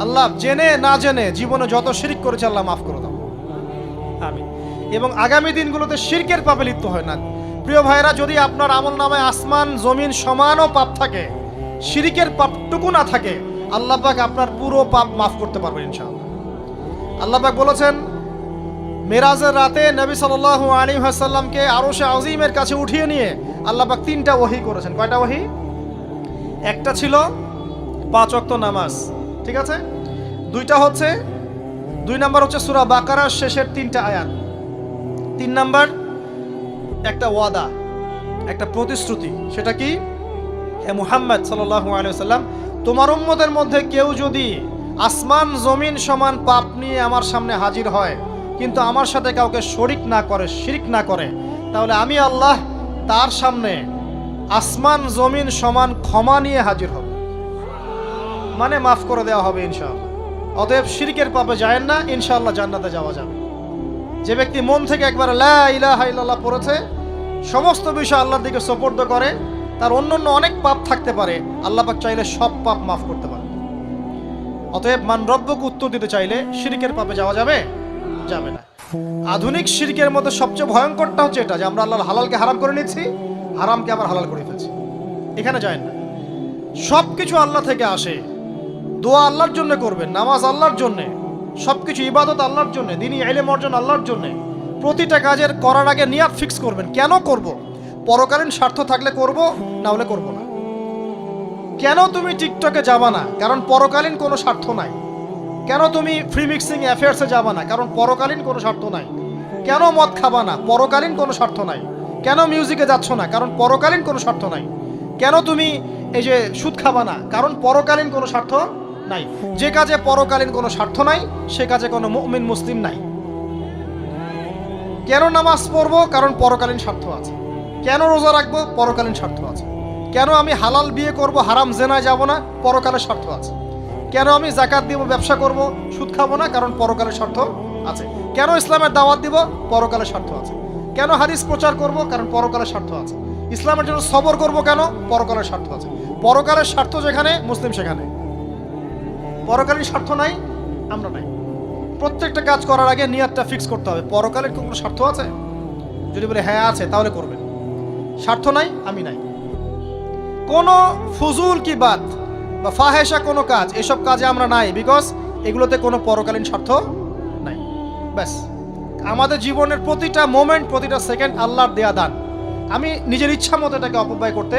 আল্লাহ জেনে না জেনে জীবনে যত শিরক করেছে আল্লাহ মাফ করে দাও, আমিন। এবং আগামী দিনগুলোতে শিরকের পাপে লিপ্ত হয় না, প্রিয় ভাইরা, যদি আপনার আমল নামায় আসমান জমিন সমানও পাপ থাকে, শিরিকের পাপটুকু না থাকে, আল্লাহ পাক আপনার পুরো পাপ মাফ করতে পারবেন ইনশাআল্লাহ। আল্লাহ পাক বলেছেন, মেরাজের রাতে নবী সাল্লাল্লাহু আলাইহি ওয়াসাল্লামকে আরশে আজিমের কাছে উঠিয়ে নিয়ে আল্লাহ পাক 3টা ওহী করেছেন। কয়টা ওহী? একটা ছিল 5 ওয়াক্ত নামাজ, ঠিক আছে। 2 নাম্বার হচ্ছে সূরা বাকারার শেষের 3টা আয়াত। 3 নাম্বার একটা ওয়াদা, একটা প্রতিশ্রুতি। সেটা কি? হে মুহাম্মদ সাল্লাল্লাহু আলাইহি ওয়াসাল্লাম, তোমার উম্মতের মধ্যে কেউ যদি আসমান জমিন সমান পাপ নিয়ে আমার সামনে হাজির হয়, কিন্তু আমার সাথে কাউকে শরিক না করে, শিরক না করে, তাহলে আমি আল্লাহ তার সামনে আসমান জমিন সমান ক্ষমা নিয়ে হাজির হব, মানে মাফ করে দেওয়া হবে ইনশাআল্লাহ। অতএব শিরকের পাপে যায় না, ইনশাআল্লাহ জান্নাতে যাওয়া যাবে। যে ব্যক্তি মন থেকে একবার লা ইলাহা ইল্লাল্লাহ পড়েছে, সমস্ত বিষয় আল্লাহর দিকে সুপর্দ করে, তার অন্যান্য অনেক পাপ থাকতে পারে, আল্লাহ পাক চাইলে সব পাপ মাফ করতে পারে। অতএব মান রব্বকে উত্তর দিতে চাইলে শিরকের পাপে যাওয়া যাবে? যাবে না। আধুনিক শিরকের মধ্যে সবচেয়ে ভয়ঙ্করটা হচ্ছে এটা, যে আমরা আল্লাহর হালালকে হারাম করে নিচ্ছি, হারামকে আবার হালাল করে ফেলছি। এখানে যায় না। সব কিছু আল্লাহ থেকে আসে। দোয়া আল্লাহর জন্য করবেন, নামাজ আল্লাহর জন্য, সবকিছু ইবাদত আল্লাহর জন্য, দ্বীনি ইলম অর্জন আল্লাহর জন্য। প্রতিটা কাজের করার আগে নিয়াত ফিক্স করবেন, কেন করব? পরকালীন স্বার্থ থাকলে করব, না হলে করব না। কেন তুমি টিকটকে যাবা না? কারণ পরকালীন কোনো স্বার্থ নাই। কেন তুমি ফ্রি মিক্সিং অ্যাফেয়ার্সে যাবা না? কারণ পরকালীন কোনো স্বার্থ নাই। কেন মদ খাবা না? পরকালীন কোনো স্বার্থ নাই। কেন মিউজিকে যাচ্ছ না? কারণ পরকালীন কোনো স্বার্থ নাই। কেন তুমি এই যে সুদ খাবা না? কারণ পরকালীন কোনো স্বার্থ নাই। যে কাজে পরকালীন কোনো স্বার্থ নাই, সে কাজে কোনো মুমিন মুসলিম নাই। কেন নামাজ পড়বো? কারণ পরকালীন স্বার্থ আছে। কেন রোজা রাখবো? পরকালীন স্বার্থ আছে। কেন আমি হালাল বিয়ে করব, হারাম জেনায় যাব না? পরকালের স্বার্থ আছে। কেন আমি যাকাত দিব, ব্যবসা করব, সুদ খাবো না? কারণ পরকালের স্বার্থ আছে। কেন ইসলামের দাওয়াত দিব? পরকালের স্বার্থ আছে। কেন হাদিস প্রচার করব? কারণ পরকালের স্বার্থ আছে। ইসলামের জন্য সবর করব কেন? পরকালের স্বার্থ আছে। পরকালের স্বার্থ যেখানে, মুসলিম সেখানে। পরকালীন স্বার্থ নাই, আমরা নাই। প্রত্যেকটা কাজ করার আগে নিয়াতটা ফিক্স করতে হবে, পরকালের কোনো স্বার্থ আছে? যদি বলে হ্যাঁ আছে, তাহলে করবেন। স্বার্থ নাই, আমি নাই। কোনো ফুজুল কি বাত বা ফাহেসা কোনো কাজ, এসব কাজে আমরা নাই, বিকজ এগুলোতে কোনো পরকালীন স্বার্থ নাই। ব্যাস, আমাদের জীবনের প্রতিটা মোমেন্ট, প্রতিটা সেকেন্ড আল্লাহর দেয়া দান। আমি নিজের ইচ্ছা মতো এটাকে অপব্যয় করতে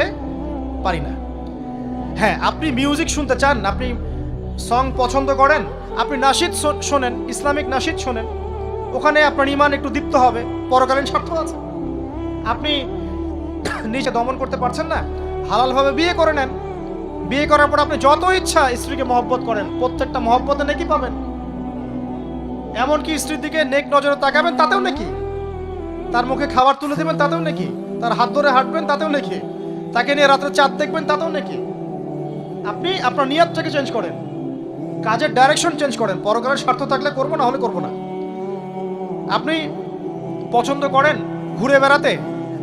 পারি না। হ্যাঁ, আপনি মিউজিক শুনতে চান, আপনি সং পছন্দ করেন, আপনি নাশিদ শোনেন, ইসলামিক নাশিদ শোনেন, ওখানে আপনার ইমান একটু দীপ্ত হবে, পরকালীন স্বার্থ আছে। আপনি নিজে দমন করতে পারছেন না, হালালভাবে বিয়ে করে নেন। বিয়ে করার পর আপনি যত ইচ্ছা স্ত্রীকে মহব্বত করেন, প্রত্যেকটা মহব্বতে নেকি পাবেন। এমনকি স্ত্রীর দিকে নেক নজরে তাকাবেন, তাতেও নেকি। তার মুখে খাবার তুলে দেবেন, তাতেও নেকি। তার হাত ধরে হাঁটবেন, তাতেও নেকি। তাকে নিয়ে রাত্রে চাঁদ দেখবেন, তাতেও নেকি। আপনি আপনার নিয়তটাকে চেঞ্জ করেন, কাজের ডাইরেকশন চেঞ্জ করেন। পরকালের স্বার্থ থাকলে করবো, না হলে করবো না। আপনি পছন্দ করেন ঘুরে বেড়াতে,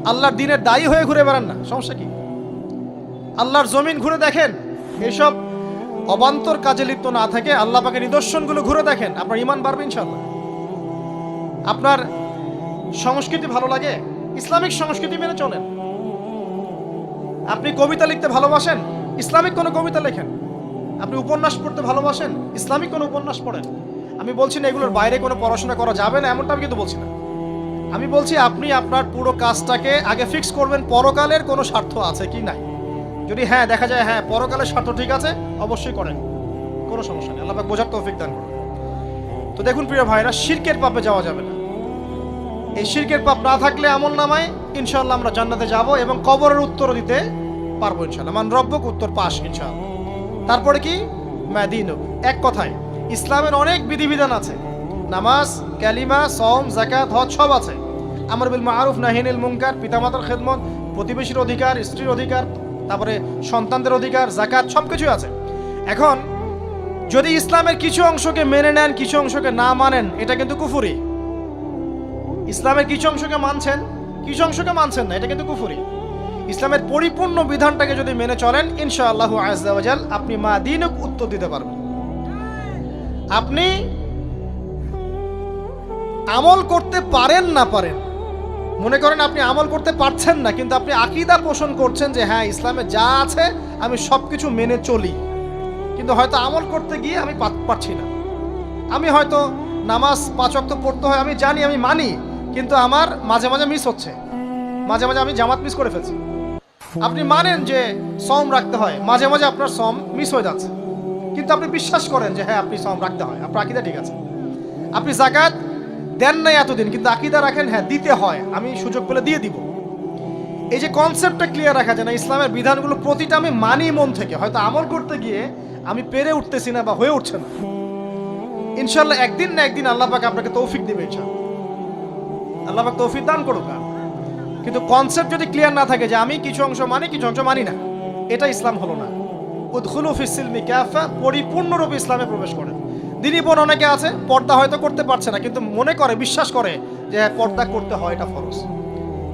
আল্লাহর দিনের দায়ী হয়ে ঘুরে বেড়ান না, সমস্যা কি? আল্লাহর জমিন ঘুরে দেখেন, এসব অবান্তর কাজে লিপ্ত না থেকে আল্লাহ পাকের নিদর্শনগুলো ঘুরে দেখেন, আপনার ইমান বাড়বে ইনশাআল্লাহ। আপনার সংস্কৃতি ভালো লাগে, ইসলামিক সংস্কৃতি মেনে চলেন। আপনি কবিতা লিখতে ভালোবাসেন, ইসলামিক কোনো কবিতা লেখেন। আপনি উপন্যাস পড়তে ভালোবাসেন, ইসলামিক কোনো উপন্যাস পড়েন। আমি বলছি না এগুলোর বাইরে কোনো পড়াশোনা করা যাবে না, এমনটা আমি কিন্তু বলছি না। আমি বলছি আপনি আপনার পুরো কাজটাকে আগে ফিক্স করবেন, পরকালের কোনো স্বার্থ আছে কি নাই। যদি হ্যাঁ দেখা যায় হ্যাঁ পরকালের স্বার্থ ঠিক আছে, অবশ্যই করেন, কোনো সমস্যা নেই। আল্লাহ পাক বোঝার তৌফিক দান করুন। তো দেখুন প্রিয় ভাইরা, শিরকের পাপে যাওয়া যাবে না। এই শিরকের পাপ না থাকলে আমল নামায় ইনশাআল্লাহ আমরা জান্নাতে যাব এবং কবরের উত্তর দিতে পারবো ইনশাআল্লাহ। মান রব্বক, উত্তর পাস ইনশাআল্লাহ। তারপরে কি? মাদিনু। এক কথায় ইসলামের অনেক বিধিবিধান আছে, নামাজ, কালিমা, সওম, যাকাত, হজ সব আছে। আমর বিল মারুফ, নাহি আনিল মুনকার, পিতামাতার খেদমত, প্রতিবেশীর অধিকার, স্ত্রীর অধিকার, তারপরে সন্তানদের অধিকার, যাকাত, সব কিছুই আছে। এখন যদি ইসলামের কিছু অংশকে মেনে নেন, কিছু অংশকে না মানেন, এটা কিন্তু কুফরি। ইসলামের কিছু অংশকে মানছেন, কিছু অংশকে মানছেন না, এটা কিন্তু কুফরি। ইসলামের পরিপূর্ণ বিধানটাকে যদি মেনে চলেন, ইনশাআল্লাহ আযজা ওয়া জাল আপনি মাদিনক উত্তর দিতে পারবেন। আপনি আমল করতে পারেন না পারেন, মনে করেন আপনি আমল করতে পারছেন না, কিন্তু আপনি আকীদা পোষণ করছেন যে হ্যাঁ ইসলামে যা আছে আমি সব কিছু মেনে চলি, কিন্তু হয়তো আমল করতে গিয়ে আমি পারছি না। আমি হয়তো নামাজ 5 ওয়াক্ত পড়তে হয়, আমি জানি, আমি মানি, কিন্তু আমার মাঝে মাঝে মিস হচ্ছে, মাঝে মাঝে আমি জামাত মিস করে ফেলছি। আপনি মানেন যে সওম রাখতে হয়, মাঝে মাঝে আপনার সওম মিস হয়ে যাচ্ছে, কিন্তু আপনি বিশ্বাস করেন যে হ্যাঁ আপনি সওম রাখতে হয়, আপনার আকীদা ঠিক আছে। আপনি যাকাত দেন নাই এতদিন, কিন্তু আকীদা রাখেন হ্যাঁ দিতে হয়, আমি সুযোগ পেলে দিয়ে দিব। এই যে কনসেপ্টটা ক্লিয়ার রাখা যায় না, ইসলামের বিধানগুলো প্রতিটা আমি মানি মন থেকে, হয়তো আমল করতে গিয়ে আমি পেরে উঠতেছি না বা হয়ে উঠছে না। ইনশাল্লাহ একদিন না একদিন আল্লাহ পাক আপনাকে তৌফিক দিবে, ইনশাআল্লাহ আল্লাহ পাক তৌফিক দান করুক। কিন্তু কনসেপ্ট যদি ক্লিয়ার না থাকে যে আমি কিছু অংশ মানি কিছু অংশ মানি না, এটা ইসলাম হলো না। উদখুলু ফিস-সিলমি কাফা, পরিপূর্ণরূপে ইসলামে প্রবেশ করেন। দিনী বোন অনেকে আছে পর্দা হয়তো করতে পারছে না, কিন্তু মনে করে, বিশ্বাস করে যে পর্দা করতে হয়, এটা ফরজ।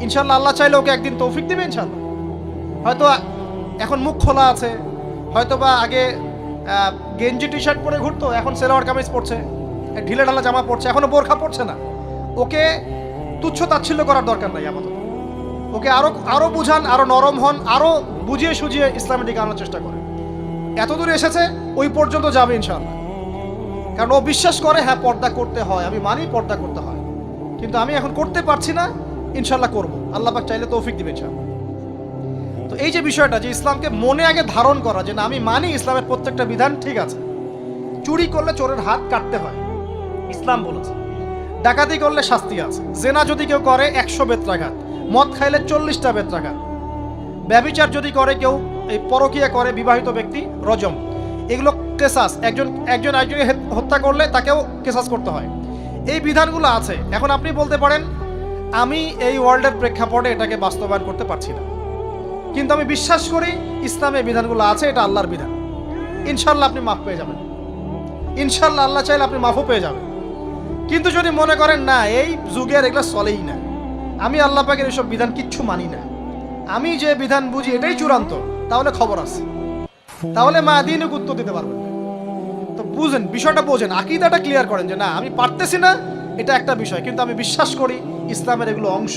ইনশাল্লাহ আল্লাহ চাইলে ওকে একদিন তৌফিক দিবে ইনশাল্লাহ। হয়তো এখন মুখ খোলা আছে, হয়তো বা আগে গেঞ্জি টি শার্ট পরে ঘুরতো, এখন সেলোয়ার কামিজ পরছে, ঢিলে ঢালা জামা পরছে, এখনো বোরখা পরছে না। ওকে তুচ্ছ তাচ্ছিল্য করার দরকার নাই আপাতত। ওকে আরো বুঝান, আরো নরম হন, আরো বুঝিয়ে সুঝিয়ে ইসলামের দিকে আনার চেষ্টা করে। এত দূর এসেছে, ওই পর্যন্ত যাবে ইনশাআল্লাহ। কারণ ও বিশ্বাস করে হ্যাঁ পর্দা করতে হয়, আমি মানি পর্দা করতে হয়, কিন্তু আমি এখন করতে পারছি না, ইনশাআল্লাহ করব, আল্লাহ পাক চাইলে তৌফিক দিবেন ইনশাআল্লাহ। তো এই যে বিষয়টা, যে ইসলামকে মনে আগে ধারণ করা, যে না আমি মানি ইসলামের প্রত্যেকটা বিধান ঠিক আছে। চুরি করলে চোরের হাত কাটতে হয়, ইসলাম বলেছে। ডাকাতি করলে শাস্তি আছে। জেনা যদি কেউ করে 100 বেত্রাঘাত, মদ খাইলে 40টা বেত্রাঘাত, ব্যভিচার যদি করে কেউ, এই পরকীয়া করে বিবাহিত ব্যক্তি, রজম। এগুলো কেসাস, একজনকে হত্যা করলে তাকেও কেসাস করতে হয়। এই বিধানগুলো আছে। এখন আপনি বলতে পারেন আমি এই ওয়ার্ল্ডের প্রেক্ষাপটে এটাকে বাস্তবায়ন করতে পারছি না, কিন্তু আমি বিশ্বাস করি ইসলামে বিধানগুলো আছে, এটা আল্লাহর বিধান। ইনশাল্লাহ আপনি মাফ পেয়ে যাবেন, ইনশাল্লাহ আল্লাহ চাইলে আপনি মাফও পেয়ে যাবেন। কিন্তু যদি মনে করেন না এই যুগের এগুলো চলেই না, আমি আল্লাহ পাকের এসব বিধান কিচ্ছু মানি না, আমি যে বিধান বুঝি এটাই চূড়ান্ত, তাহলে খবর আছে, তাহলে মা দিনে উত্তর দিতে পারবেন। তো বুঝেন, বিষয়টা বোঝেন, আকীদাটা ক্লিয়ার করেন যে না আমি পারতেছি না, এটা একটা বিষয়, কিন্তু আমি বিশ্বাস করি ইসলামের এগুলো অংশ,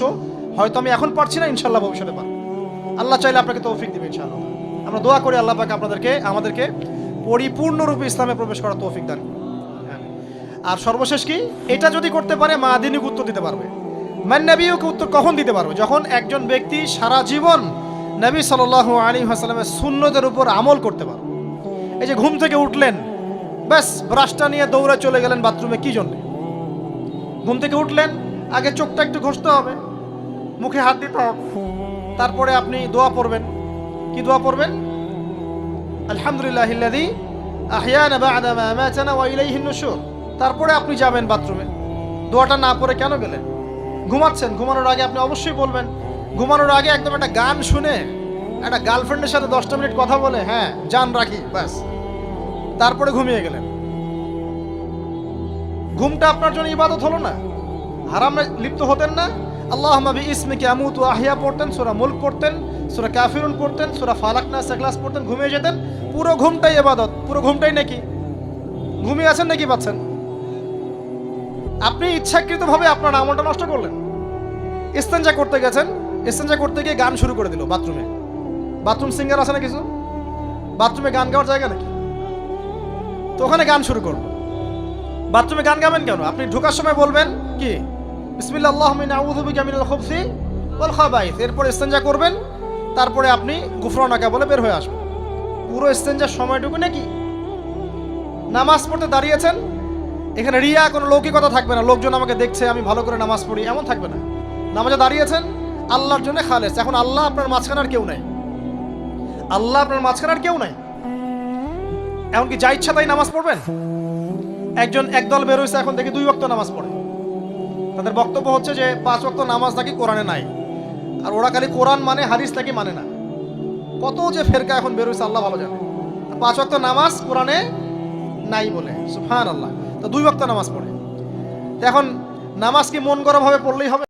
হয়তো আমি এখন পারছি না, ইনশাল্লাহ ভবিষ্যতে পারবো। আল্লাহ চাইলে আপনাকে তৌফিক দিবে ইনশাআল্লাহ। আমরা দোয়া করি আল্লাহ পাক আমাদেরকে পরিপূর্ণরূপে ইসলামে প্রবেশ করার তৌফিক দান করুন। আর সর্বশেষ কি, এটা যদি করতে পারে মা দিনিক উত্তর দিতে পারবে। মান নবীকে উত্তর কখন দিতে পারবে? যখন একজন ব্যক্তি সারা জীবন নবী সাল্লাল্লাহু আলাইহি ওয়াসাল্লামের সুন্নতের উপর আমল করতে পারবে। এই যে ঘুম থেকে উঠলেন, ব্যাস ব্রাশটা নিয়ে দৌড়ে চলে গেলেন বাথরুমে, কি জন্য? ঘুম থেকে উঠলেন, আগে চোখটা একটু ঘষতে হবে, মুখে হাত দিতে হবে, তারপরে আপনি দোয়া পড়বেন। কি দোয়া পড়বেন? আলহামদুলিল্লাহিল্লাযী আহইয়ানা বা'দা মা আমাতানা ওয়া ইলাইহিন নুশুর। তারপরে আপনি যাবেন বাথরুমে। দোয়াটা না পড়ে কেন গেলেন? ঘুমাচ্ছেন, ঘুমানোর আগে আপনি অবশ্যই বলবেন। ঘুমানোর আগে একদম একটা গান শুনে, একটা গার্লফ্রেন্ডের সাথে 10টা মিনিট কথা বলে হ্যাঁ জান রাখি, ব্যাস, তারপরে ঘুমিয়ে গেলেন। ঘুমটা আপনার জন্য ইবাদত হলো না? হারামে লিপ্ত হতেন না? আল্লাহুম্মা বিইসমিকা আমুতু ওয়া আহইয়া পড়তেন, সূরা মুলক পড়তেন, সূরা কাফিরুন পড়তেন, সূরা ফালাক নাস ইখলাস পড়তেন, ঘুমিয়ে যেতেন। পুরো ঘুমটাই ইবাদত, পুরো ঘুমটাই নাকি? ঘুমিয়ে আছেন নাকি পাচ্ছেন? আপনি ইচ্ছাকৃতভাবে আপনার আমলটা নষ্ট করলেন। ইস্তেঞ্জা করতে গেছেন, ইস্তেঞ্জা করতে গিয়ে গান শুরু করে দিল বাথরুমে। বাথরুম সিঙ্গার আছে না কিছু? বাথরুমে গান গাওয়ার জায়গা নাকি? তো ওখানে গান শুরু করবো। বাথরুমে গান গাবেন কেন? আপনি ঢোকার সময় বলবেন কি, বিসমিল্লাহ আল্লাহুম্মা ইন্নী আউযু বিকা মিনাল খুবসি ওয়াল খাবাইস। এরপর ইস্তেঞ্জা করবেন, তারপরে আপনি গুফরানাকা বলে বের হয়ে আসবেন। পুরো ইস্তেঞ্জার সময়টুকু নাকি? নামাজ পড়তে দাঁড়িয়েছেন, এখানে রিয়া কোনো লৌকিকতা থাকবে না, লোকজন আমাকে দেখছে আমি ভালো করে নামাজ পড়ি, এমন থাকবে না। নামাজে দাঁড়িয়েছেন আল্লাহর জন্য খালেস। এখন আল্লাহ আপনার মাঝখানে আর কেউ নাই, আল্লাহ আপনার মাঝখানে আর কেউ নাই। এমনকি যা ইচ্ছা তাই নামাজ পড়বেন? একদল বের হয়েছে এখন দেখি 2 ওয়াক্ত নামাজ পড়ে। তাদের বক্তব্য হচ্ছে যে 5 ওয়াক্ত নামাজ নাকি কোরআনে নাই, আর ওরা খালি কোরআন মানে হাদিস নাকি মানে না। কত যে ফেরকা এখন বের হয়েছে আল্লাহ ভালো জানে। 5 ওয়াক্ত নামাজ কোরআনে নাই বলে, সুবহানাল্লাহ। তো 2 ওয়াক্ত নামাজ পড়ে। এখন নামাজ কি মন গড়া ভাবে পড়লেই হবে?